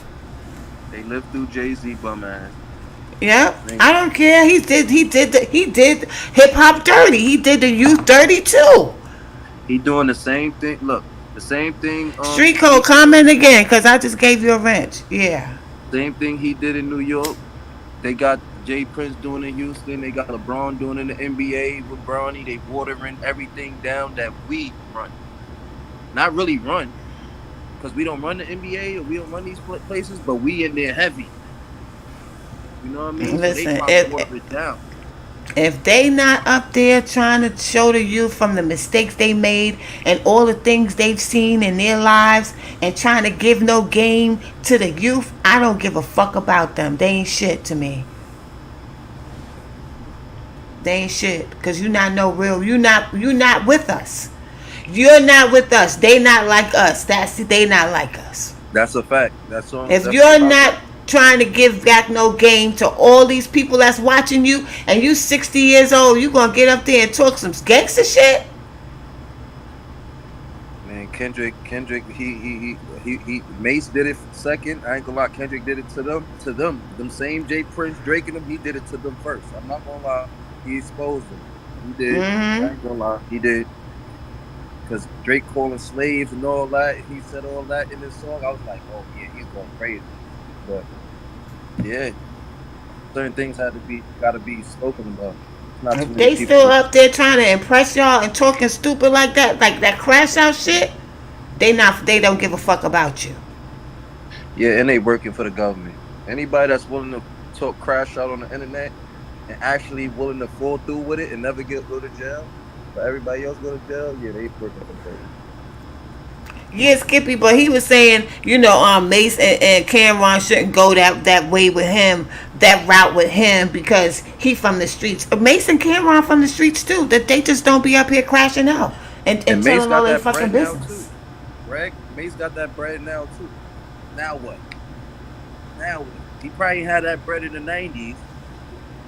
Speaker 4: They live through Jay Z bum ass.
Speaker 1: Yeah,
Speaker 4: They-
Speaker 1: I don't care. He did hip hop dirty. He did the youth dirty too.
Speaker 4: He doing the same thing. Look, the same thing.
Speaker 1: Street code, comment again, cause I just gave you a wrench. Yeah.
Speaker 4: Same thing he did in New York. They got Jay Prince doing in Houston. They got LeBron doing in the NBA with Bronny. They watering everything down that we run. Not really run, because we don't run the NBA or we don't run these places, but we in there heavy. You know what I mean? So they
Speaker 1: Listen,
Speaker 4: trying to water it down.
Speaker 1: if they not up there trying to show the youth from the mistakes they made and all the things they've seen in their lives and trying to give no game to the youth, I don't give a fuck about them. They ain't shit to me. They ain't shit, cause you not no real. You not with us. You're not with us. They not like us. They not like us.
Speaker 4: That's a fact. That's all.
Speaker 1: If
Speaker 4: That's
Speaker 1: you're
Speaker 4: about
Speaker 1: not
Speaker 4: that.
Speaker 1: trying to give back no game to all these people that's watching you, and you 60 years old, you gonna get up there and talk some gangster shit?
Speaker 4: Man, Kendrick, he, Mace did it second. I ain't gonna lie, Kendrick did it to them same Jay Prince, Drake and them. He did it to them first. I'm not gonna lie, he exposed them. He did.
Speaker 1: Mm-hmm.
Speaker 4: I ain't gonna lie, he did. Because Drake calling slaves and all that, he said all that in his song. I was like, oh yeah, he's going crazy. But yeah, certain things gotta be spoken about. Not too
Speaker 1: If
Speaker 4: many
Speaker 1: they
Speaker 4: people.
Speaker 1: still up there trying to impress y'all and talking stupid like that crash out shit, they don't give a fuck about you.
Speaker 4: Yeah, and they working for the government. Anybody that's willing to talk crash out on the internet and actually willing to fall through with it and never go to jail, but everybody else go to jail, yeah, they working for the government.
Speaker 1: Yeah, Skippy, but he was saying, you know, Mace and Cameron shouldn't go that way with him, that route with him, because he from the streets. Mace and Cameron from the streets too. That they just don't be up here crashing out and
Speaker 4: And Mace
Speaker 1: telling all
Speaker 4: got
Speaker 1: their
Speaker 4: that
Speaker 1: fucking
Speaker 4: bread now
Speaker 1: business.
Speaker 4: too. Greg, Mace got that bread now too. Now what? Now what? He probably had that bread in the 90s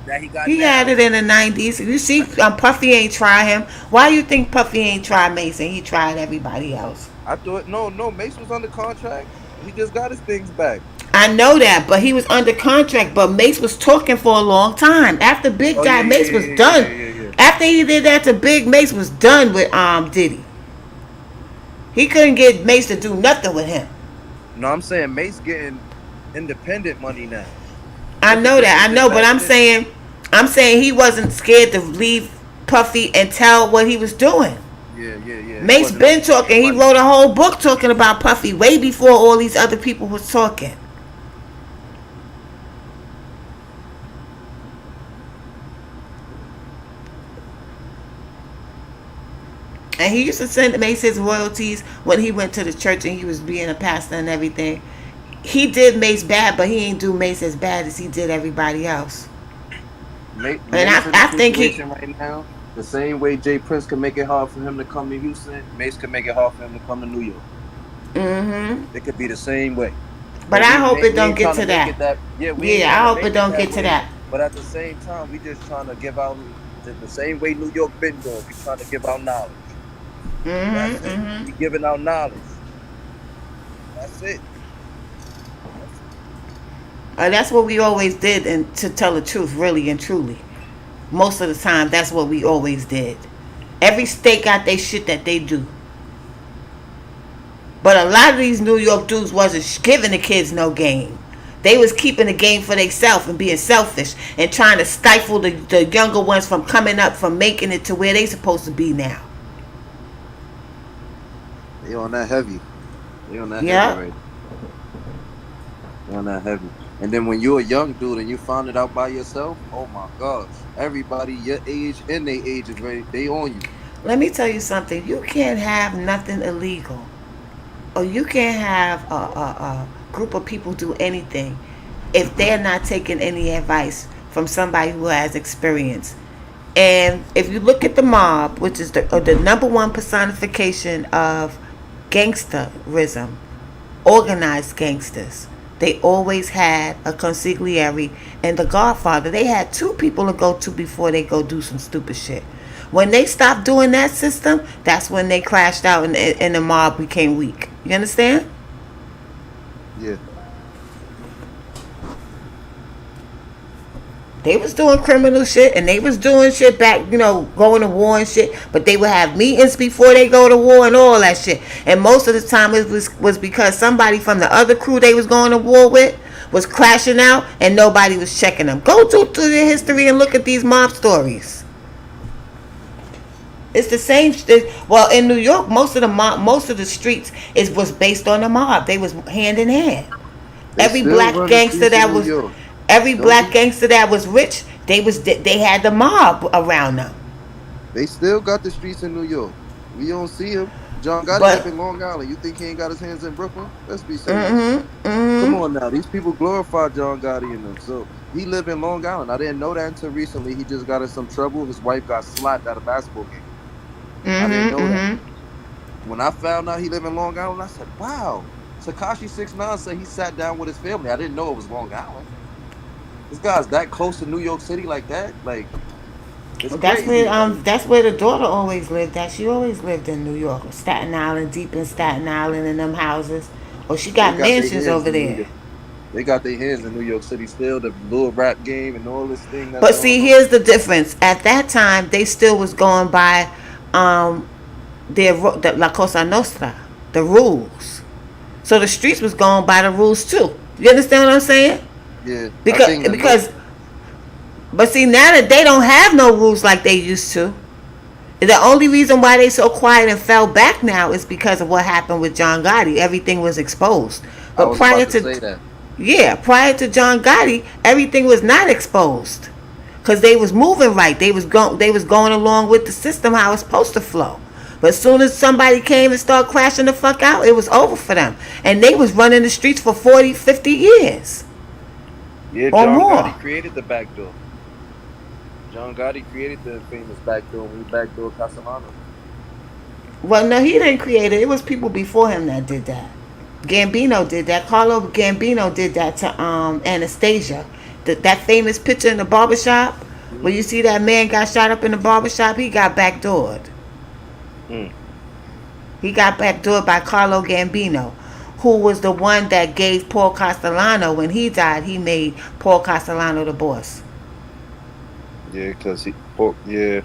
Speaker 4: that he got
Speaker 1: He
Speaker 4: now.
Speaker 1: had it in the 90s. You see, Puffy ain't try him. Why you think Puffy ain't try Mason? He tried everybody else.
Speaker 4: I thought no, Mace was under contract. He just got his things back.
Speaker 1: I know that, but he was under contract. But Mace was talking for a long time. After Big
Speaker 4: Oh
Speaker 1: died, Mace was
Speaker 4: yeah,
Speaker 1: done.
Speaker 4: yeah.
Speaker 1: After he did that to Big, Mace was done with Diddy. He couldn't get Mace to do nothing with him.
Speaker 4: No, I'm saying Mace getting independent money now.
Speaker 1: I
Speaker 4: That's
Speaker 1: know
Speaker 4: the
Speaker 1: that. I
Speaker 4: difference
Speaker 1: know,
Speaker 4: than
Speaker 1: but
Speaker 4: back
Speaker 1: I'm saying he wasn't scared to leave Puffy and tell what he was doing.
Speaker 4: then. Yeah. He
Speaker 1: Mace
Speaker 4: wasn't
Speaker 1: been
Speaker 4: up to
Speaker 1: talking. He
Speaker 4: money.
Speaker 1: wrote a whole book talking about Puffy way before all these other people was talking. And he used to send Mace his royalties when he went to the church and he was being a pastor and everything. He did Mace bad, but he ain't do Mace as bad as he did everybody else.
Speaker 4: Mace
Speaker 1: And
Speaker 4: in
Speaker 1: I
Speaker 4: the
Speaker 1: think
Speaker 4: situation right now, the same way Jay Prince can make it hard for him to come to Houston, Mace can make it hard for him to come to New York.
Speaker 1: Mm-hmm.
Speaker 4: It could be the same way.
Speaker 1: But I hope it
Speaker 4: we
Speaker 1: don't
Speaker 4: ain't
Speaker 1: get
Speaker 4: trying
Speaker 1: to
Speaker 4: to make
Speaker 1: that.
Speaker 4: it that. Yeah, we ain't
Speaker 1: Yeah,
Speaker 4: trying
Speaker 1: I
Speaker 4: to
Speaker 1: hope it
Speaker 4: make it
Speaker 1: don't
Speaker 4: that
Speaker 1: get to
Speaker 4: way.
Speaker 1: that.
Speaker 4: But at the same time, we just trying to give out the same way New York been doing. We trying to give out knowledge. That's it. We giving out knowledge. That's it. That's it.
Speaker 1: That's what we always did, and to tell the truth, really and truly, most of the time, that's what we always did. Every state got their shit that they do. But a lot of these New York dudes wasn't giving the kids no game. They was keeping the game for themselves and being selfish and trying to stifle the younger ones from coming up, from making it to where they supposed to be now.
Speaker 4: They on that heavy. They on that heavy
Speaker 1: Yep.
Speaker 4: right. They on that heavy. And then when you're a young dude and you found it out by yourself, oh my gosh, everybody your age and their age is ready. They on you.
Speaker 1: Let me tell you something. You can't have nothing illegal, or you can't have a group of people do anything if they're not taking any advice from somebody who has experience. And if you look at the mob, which is the number one personification of gangsterism, organized gangsters, they always had a consigliere and the godfather. They had two people to go to before they go do some stupid shit. When they stopped doing that system, that's when they crashed out and the mob became weak. You understand?
Speaker 4: Yeah.
Speaker 1: They was doing criminal shit and they was doing shit back, going to war and shit. But they would have meetings before they go to war and all that shit. And most of the time it was because somebody from the other crew they was going to war with was crashing out and nobody was checking them. Go through the history and look at these mob stories. It's the same. Well, in New York, most of the streets was based on the mob. They was hand in hand.
Speaker 4: They
Speaker 1: Every
Speaker 4: still
Speaker 1: black
Speaker 4: run the
Speaker 1: gangster
Speaker 4: streets in
Speaker 1: that
Speaker 4: New
Speaker 1: was
Speaker 4: York,
Speaker 1: every
Speaker 4: don't
Speaker 1: black
Speaker 4: they?
Speaker 1: gangster that was rich, they had the mob around them.
Speaker 4: They still got the streets in New York. We don't see him. John Gotti live
Speaker 1: But
Speaker 4: in Long Island. You think he ain't got his hands in Brooklyn? Let's be serious. Come on now. These people glorify John Gotti and them. So he live in Long Island. I didn't know that until recently. He just got in some trouble. His wife got slapped at a basketball game. I didn't know that. When I found out he lived in Long Island, I said, wow. Takashi 6ix9ine said he sat down with his family. I didn't know it was Long Island. This guy's that close to New York City like that? Like, it's crazy.
Speaker 1: that's where the daughter always lived at. She always lived in New York, Staten Island, deep in Staten Island, in them houses. Or she
Speaker 4: They
Speaker 1: got
Speaker 4: got their
Speaker 1: mansions
Speaker 4: hands
Speaker 1: over
Speaker 4: in New
Speaker 1: there.
Speaker 4: York. They got their hands in New York City still. The little rap game and all this thing that's
Speaker 1: But
Speaker 4: going
Speaker 1: see,
Speaker 4: on.
Speaker 1: here's the difference. At that time, they still was going by the La Cosa Nostra, the rules. So the streets was going by the rules too. You understand what I'm saying?
Speaker 4: Yeah, I
Speaker 1: Because
Speaker 4: think the
Speaker 1: because but see, now that they don't have no rules like they used to. The only reason why they so quiet and fell back now is because of what happened with John Gotti. Everything was exposed.
Speaker 4: I
Speaker 1: But
Speaker 4: was about to say that.
Speaker 1: prior to John Gotti, everything was not exposed. Cause they was moving right. They was going along with the system how it's supposed to flow. But as soon as somebody came and started crashing the fuck out, it was over for them. And they was running the streets for 40, 50 years.
Speaker 4: Yeah,
Speaker 1: Or
Speaker 4: John
Speaker 1: more.
Speaker 4: Gotti created the back door. John Gotti created the famous back door when he backdoored Castellano.
Speaker 1: Well, no, he didn't create it. It was people before him that did that. Gambino did that. Carlo Gambino did that to Anastasia. That famous picture in the barbershop where you see that man got shot up in the barbershop, he got backdoored.
Speaker 4: Mm.
Speaker 1: He got backdoored by Carlo Gambino, who was the one that gave Paul Castellano, when he died, he made Paul Castellano the boss.
Speaker 4: Yeah, because yeah.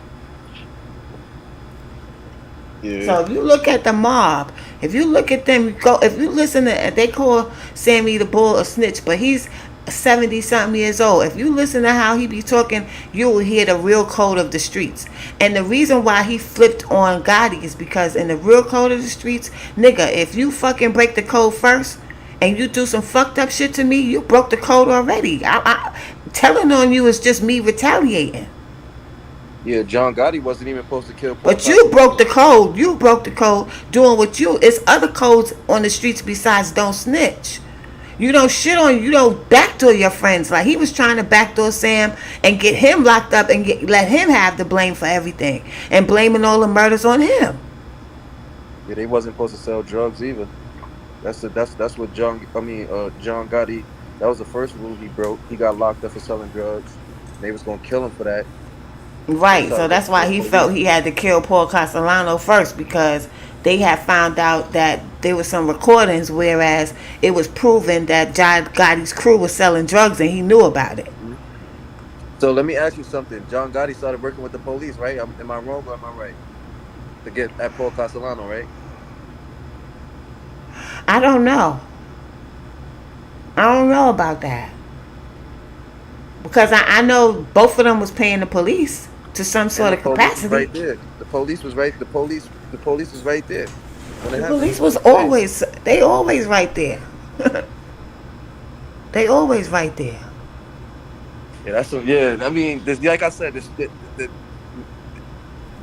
Speaker 1: So if you look at the mob, if you look at them, if you listen to, they call Sammy the Bull a snitch, but he's 70 something years old. If you listen to how he be talking, you will hear the real code of the streets. And the reason why he flipped on Gotti is because in the real code of the streets, nigga, if you fucking break the code first and you do some fucked up shit to me, you broke the code already. Telling on you is just me retaliating.
Speaker 4: Yeah, John Gotti wasn't even supposed to kill Paul.
Speaker 1: But you broke the code. You broke the code doing what you. It's other codes on the streets besides don't snitch. You don't shit on. You don't backdoor your friends. Like he was trying to backdoor Sam and get him locked up and let him have the blame for everything and blaming all the murders on him.
Speaker 4: Yeah, they wasn't supposed to sell drugs either. That's what John Gotti. That was the first rule he broke. He got locked up for selling drugs. They was gonna kill him for that. They
Speaker 1: Right. So
Speaker 4: started
Speaker 1: that's
Speaker 4: working
Speaker 1: why
Speaker 4: with
Speaker 1: he
Speaker 4: the
Speaker 1: felt
Speaker 4: police.
Speaker 1: he had to kill Paul Castellano first, because they had found out that there was some recordings, whereas it was proven that John Gotti's crew was selling drugs and he knew about it.
Speaker 4: Mhm. So let me ask you something. John Gotti started working with the police, right? Am I wrong or am I right? To get at Paul Castellano, right?
Speaker 1: I don't know. I don't know about that. Because I know both of them was paying the police to some
Speaker 4: And
Speaker 1: sort
Speaker 4: the
Speaker 1: of
Speaker 4: police was right
Speaker 1: capacity.
Speaker 4: there. The police was right. The police was right there when it
Speaker 1: The
Speaker 4: happened.
Speaker 1: police was
Speaker 4: What you saying?
Speaker 1: always, they always right there. They always right there.
Speaker 4: Yeah, yeah. I mean, this, like I said,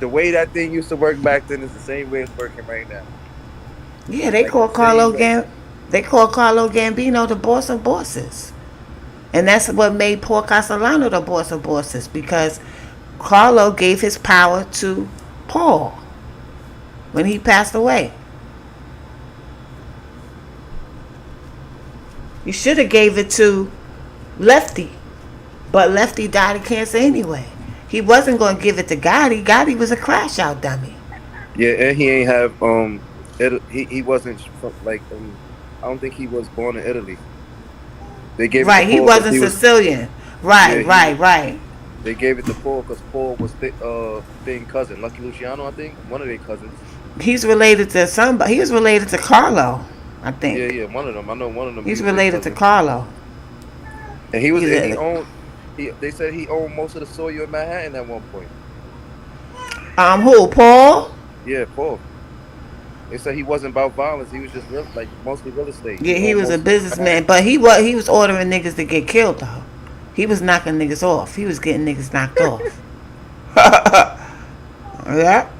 Speaker 4: the way that thing used to work back then is the same way it's working right now.
Speaker 1: Yeah, they
Speaker 4: Like the
Speaker 1: call
Speaker 4: same way.
Speaker 1: They call Carlo Gambino the boss of bosses. And that's what made Paul Castellano the boss of bosses, because Carlo gave his power to Paul when he passed away. You should have gave it to Lefty, but Lefty died of cancer anyway. He wasn't going to give it to Gotti. Gotti was a crash out dummy.
Speaker 4: Yeah, and he ain't have he wasn't from like I don't think he was born in Italy. They gave it to
Speaker 1: Right, he
Speaker 4: Paul because
Speaker 1: wasn't
Speaker 4: he was
Speaker 1: Sicilian.
Speaker 4: yeah
Speaker 1: Right,
Speaker 4: he
Speaker 1: right, right.
Speaker 4: they gave it to Paul because Paul was thin cousin Lucky Luciano, I think one of their cousins.
Speaker 1: He's related to somebody. He was related to Carlo, I
Speaker 4: Yeah,
Speaker 1: think.
Speaker 4: yeah, one of them. I know one of them. He
Speaker 1: He's
Speaker 4: was their
Speaker 1: related to
Speaker 4: cousin,
Speaker 1: Carlo.
Speaker 4: and he was
Speaker 1: He's
Speaker 4: and he
Speaker 1: a,
Speaker 4: owned. They said he owned most of the soil in Manhattan at one point.
Speaker 1: who? Paul?
Speaker 4: Yeah, Paul. They said he wasn't about violence. He was just like mostly real estate.
Speaker 1: Yeah,
Speaker 4: He
Speaker 1: he
Speaker 4: owned
Speaker 1: was a
Speaker 4: most of Manhattan.
Speaker 1: businessman, but he was ordering niggas to get killed though. He was knocking niggas off. He was getting niggas knocked off. Yeah.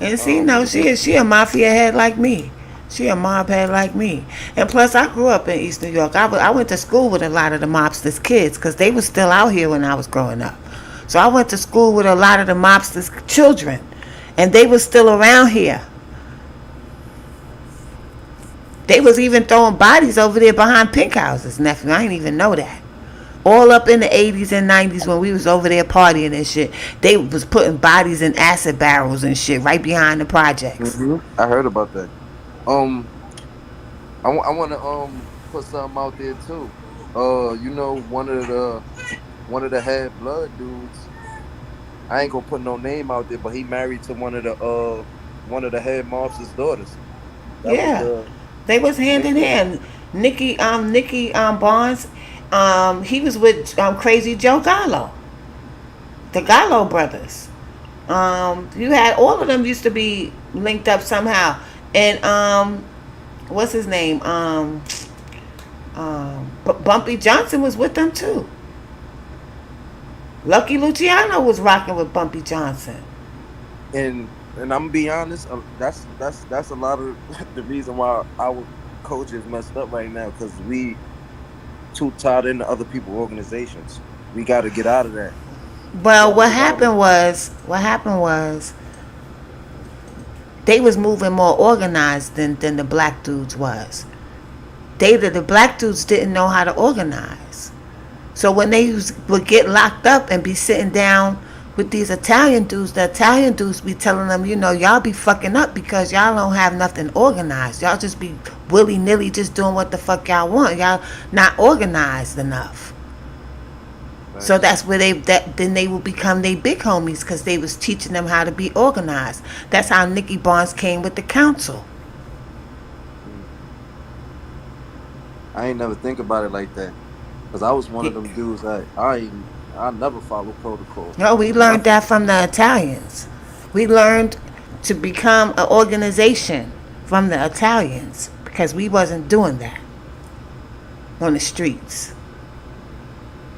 Speaker 1: And see,
Speaker 4: Um,
Speaker 1: no, she a mafia head like me. She a mob head like me. And plus, I grew up in East New York. I went to school with a lot of the mobsters' kids because they were still out here when I was growing up. So I went to school with a lot of the mobsters' children, and they were still around here. They was even throwing bodies over there behind pink houses, nephew. I didn't even know that. All up in the 80s and 90s when we was over there partying and shit, they was putting bodies in acid barrels and shit right behind the projects.
Speaker 4: I heard about that. Um, I want to put something out there too. You know, one of the head blood dudes. I ain't gonna put no name out there, but he married to one of the head mobster's daughters. That was
Speaker 1: Yeah, they was hand in
Speaker 4: Nicky.
Speaker 1: hand. Nikki Barnes, he was with Crazy Joe Gallo, the Gallo brothers. You had all of them used to be linked up somehow, and what's his name? Bumpy Johnson was with them too. Lucky Luciano was rocking with Bumpy Johnson.
Speaker 4: And I'm gonna be honest, that's a lot of the reason why our culture is messed up right now because we too tied into other people's organizations. We got to get out of that. We
Speaker 1: Well,
Speaker 4: got to get out of it.
Speaker 1: what happened was they was moving more organized than the black dudes was. The black dudes didn't know how to organize. So when would get locked up and be sitting down with these Italian dudes, the Italian dudes be telling them, y'all be fucking up because y'all don't have nothing organized. Y'all just be willy nilly just doing what the fuck y'all want. Y'all not organized enough. So
Speaker 4: Facts.
Speaker 1: that's where then they will become they big homies because they was teaching them how to be organized. That's how Nicky Barnes came with the council.
Speaker 4: Mm. I ain't never think about it like that because I was one of
Speaker 1: He,
Speaker 4: them dudes that I never follow protocol.
Speaker 1: no, we learned
Speaker 4: Nothing.
Speaker 1: that from the Italians. We learned to become an organization from the Italians because we wasn't doing that on the streets.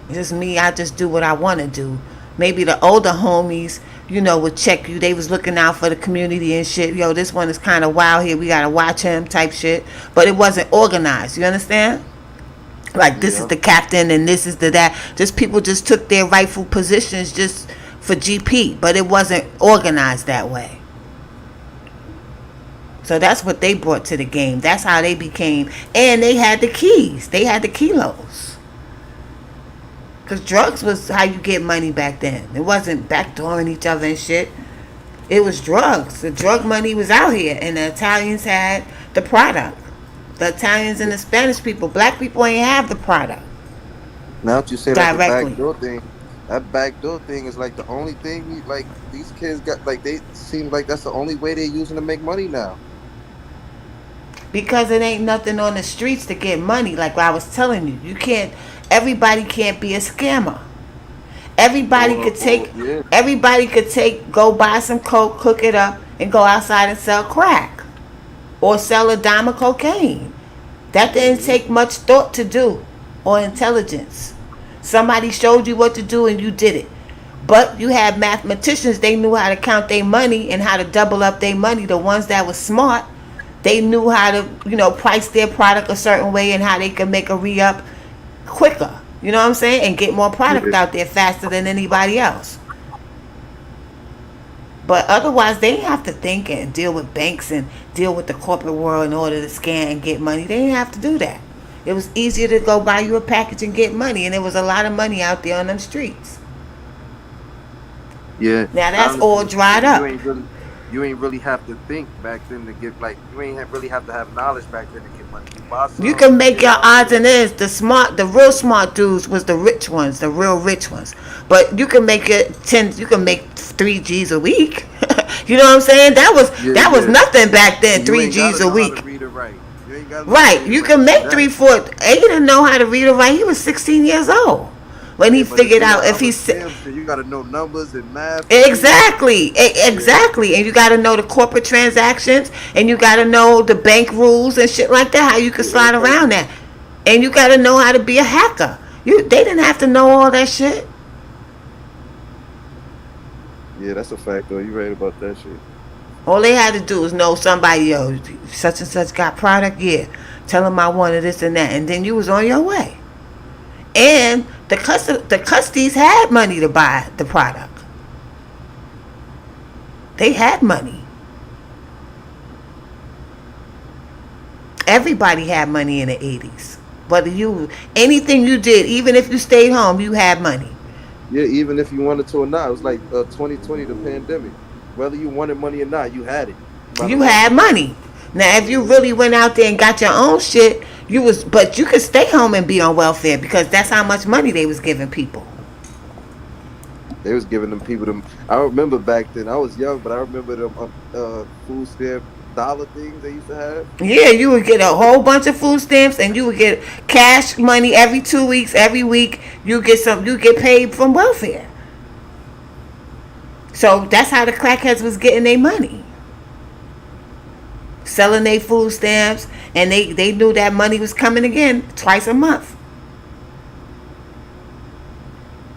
Speaker 1: It's just me. I just do what I want to do. Maybe the older homies, would check you. They was looking out for the community and shit. Yo, this one is kind of wild here. We gotta watch him, type shit. But it wasn't organized. You understand? Like this is
Speaker 4: Yeah.
Speaker 1: the captain and this is the that. Just people just took their rightful positions just for GP, but it wasn't organized that way. So that's what they brought to the game. That's how they became. And they had the keys. They had the kilos. Because drugs was how you get money back then. It wasn't backdooring each other and shit. It was drugs. The drug money was out here. And the Italians had the product. The Italians and the Spanish people. Black people ain't have the product.
Speaker 4: Now that you say that, the
Speaker 1: Directly.
Speaker 4: backdoor thing, that backdoor thing is like the only thing, like, these kids got, like, they seem like that's the only way they're using to make money now.
Speaker 1: Because it ain't nothing on the streets to get money. Like I was telling you. You can't, everybody can't be a scammer. Everybody could take,
Speaker 4: yeah.
Speaker 1: everybody could take, go buy some coke, cook it up, and go outside and sell crack. Or sell a dime of cocaine. That didn't take much thought to do. Or intelligence. Somebody showed you what to do and you did it. But you had mathematicians, they knew how to count their money and how to double up their money. The ones that were smart, they knew how to, price their product a certain way and how they could make a re-up quicker. You know what I'm saying? And get more product out there faster than anybody else. But otherwise, they didn't have to think and deal with banks and deal with the corporate world in order to scan and get money. They didn't have to do that. It was easier to go buy you a package and get money. And there was a lot of money out there on them streets.
Speaker 4: Yeah.
Speaker 1: Now that's all dried up.
Speaker 4: You ain't really have to think back then to get, like, you ain't really have to have knowledge back then to get money.
Speaker 1: You can make your odds and ends. The real smart dudes was the rich ones, the real rich ones. But you can make you can make 3 G's a week. You know what I'm saying? That was nothing back then. 3 G's a week. Right. You can make 3, 4. He didn't know how to read or write. He was 16 years old when he figured out if he said.
Speaker 4: You got to know numbers and math.
Speaker 1: Exactly. And you got to know the corporate transactions, and you got to know the bank rules and shit like that. How you can slide around that, and you got to know how to be a hacker. They didn't have to know all that shit.
Speaker 4: Yeah, that's a fact though. You right about that shit.
Speaker 1: All they had to do was know somebody, such and such got product, yeah. Tell them I wanted this and that, and then you was on your way. And the custies had money to buy the product. They had money. Everybody had money in the 80s. Anything you did, even if you stayed home, you had money.
Speaker 4: Yeah, even if you wanted to or not. It was like 2020, the pandemic. Whether you wanted money or not, you had it.
Speaker 1: You had money. Now, if you really went out there and got your own shit, but you could stay home and be on welfare because that's how much money they was giving people.
Speaker 4: They was giving them people them. I remember back then. I was young, but I remember them food stamp dollar things they used to have.
Speaker 1: Yeah, you would get a whole bunch of food stamps, and you would get cash money every 2 weeks. Every week, you get paid from welfare. So that's how the crackheads was getting their money. Selling their food stamps, and they knew that money was coming again twice a month.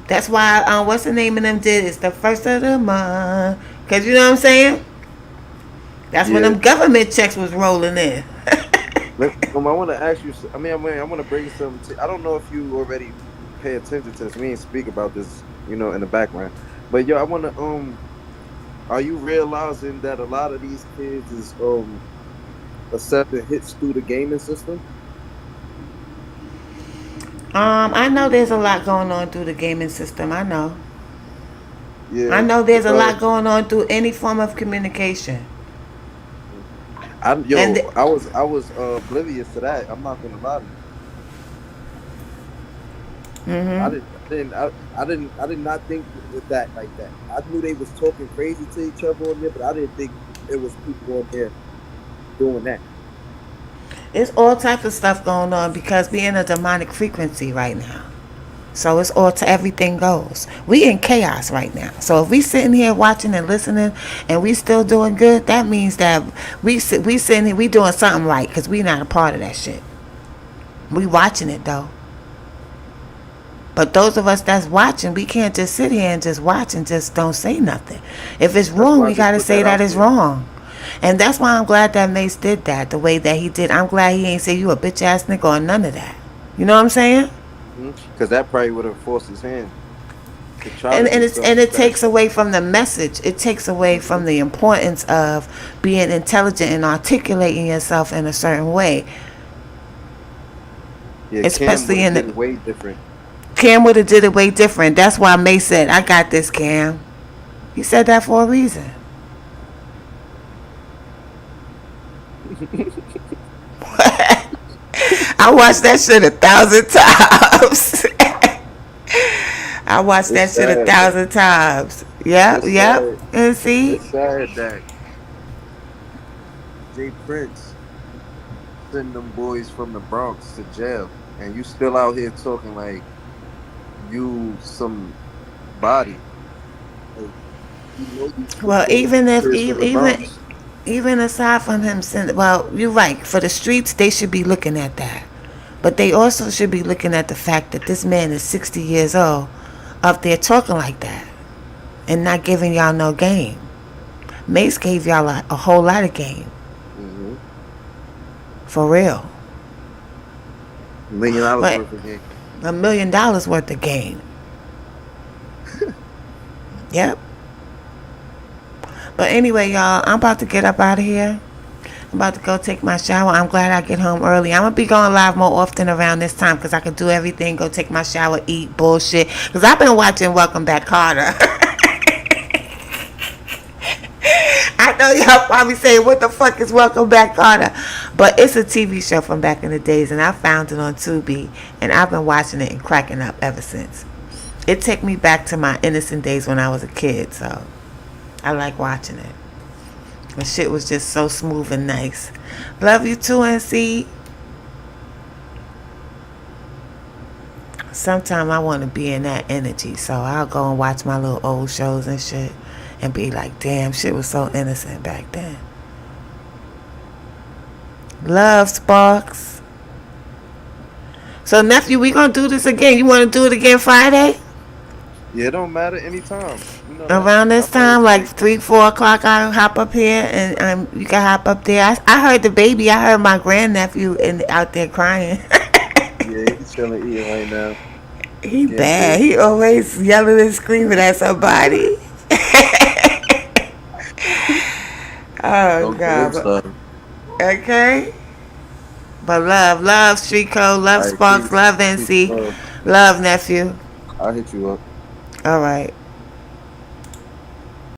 Speaker 1: That's why what's the name of them did? It's the first of the month. Cause you know what I'm saying? That's when them government checks was rolling in.
Speaker 4: I want to ask you. I want to bring something. I don't know if you already pay attention to this. We ain't speak about this, in the background. But I want to. Are you realizing that a lot of these kids is accepting hits through the gaming system?
Speaker 1: I know there's a lot going on through the gaming system. I know.
Speaker 4: Yeah.
Speaker 1: I know there's a lot going on through any form of communication.
Speaker 4: I was oblivious to that. I'm not gonna lie to you. I did not think with that like that. I knew they was talking crazy to each other on there, but I didn't think it was people on there doing that.
Speaker 1: It's all types of stuff going on because we're in a demonic frequency right now. So it's all to everything goes. We in chaos right now. So if we sitting here watching and listening and we still doing good, that means that we sitting here, we doing something right because we not a part of that shit. We watching it though. But those of us that's watching, we can't just sit here and just watch and just don't say nothing. If it's wrong, we got to say that it's wrong. And that's why I'm glad that Mace did that the way that he did. I'm glad he ain't say you a bitch ass nigga or none of that. You know what I'm saying?
Speaker 4: Because that probably would have forced his hand. To try to do something
Speaker 1: it takes
Speaker 4: special.
Speaker 1: away from the message. It takes away from the importance of being intelligent and articulating yourself in a certain way,
Speaker 4: Yeah, Cam would
Speaker 1: especially
Speaker 4: have
Speaker 1: in
Speaker 4: did
Speaker 1: the
Speaker 4: it way different.
Speaker 1: Cam would have did it way different. That's why May said, "I got this, Cam." He said that for a reason. I watched that shit 1,000 times. I watched that
Speaker 4: It's
Speaker 1: shit a
Speaker 4: sad, though.
Speaker 1: 1,000 times. Yep,
Speaker 4: It's
Speaker 1: yep.
Speaker 4: sad.
Speaker 1: And see,
Speaker 4: It's sad that Jay Prince send them boys from the Bronx to jail, and you still out here talking like you some body. Like, you know you
Speaker 1: well,
Speaker 4: supporting kids from the
Speaker 1: even
Speaker 4: Bronx.
Speaker 1: even aside from him sending, well, you're right. For the streets, they should be looking at that, but they also should be looking at the fact that this man is 60 years old, up there talking like that, and not giving y'all no game. Mace gave y'all a whole lot of game,
Speaker 4: Mm-hmm.
Speaker 1: for real.
Speaker 4: $1 million
Speaker 1: But
Speaker 4: worth of game.
Speaker 1: $1 million worth of game. Yep. But anyway, y'all, I'm about to get up out of here. I'm about to go take my shower. I'm glad I get home early. I'm going to be going live more often around this time because I can do everything, go take my shower, eat, bullshit. Because I've been watching Welcome Back Carter. I know y'all probably saying, what the fuck is Welcome Back Carter? But it's a TV show from back in the days, and I found it on Tubi, and I've been watching it and cracking up ever since. It took me back to my innocent days when I was a kid, so I like watching it. The shit was just so smooth and nice. Love you too, NC. Sometimes I want to be in that energy, so I'll go and watch my little old shows and shit and be like, damn, shit was so innocent back then. Love, Sparks. So, nephew, we gonna do this again. You want to do it again Friday?
Speaker 4: Yeah, it don't matter anytime. You know that.
Speaker 1: Around this
Speaker 4: I'm always
Speaker 1: time, like
Speaker 4: free.
Speaker 1: 3, 4 o'clock, I'll hop up here and you can hop up there. I heard the baby. I heard my grandnephew out there crying.
Speaker 4: Yeah, he's chilling, eating right now.
Speaker 1: He
Speaker 4: Getting
Speaker 1: bad.
Speaker 4: big.
Speaker 1: He always yelling and screaming at somebody. Oh,
Speaker 4: Don't kill him,
Speaker 1: God.
Speaker 4: son.
Speaker 1: Okay. But love, Street Code, love,
Speaker 4: All right,
Speaker 1: Sparks,
Speaker 4: peace.
Speaker 1: love,
Speaker 4: Peace.
Speaker 1: NC, love, nephew.
Speaker 4: I'll hit you up.
Speaker 1: All right.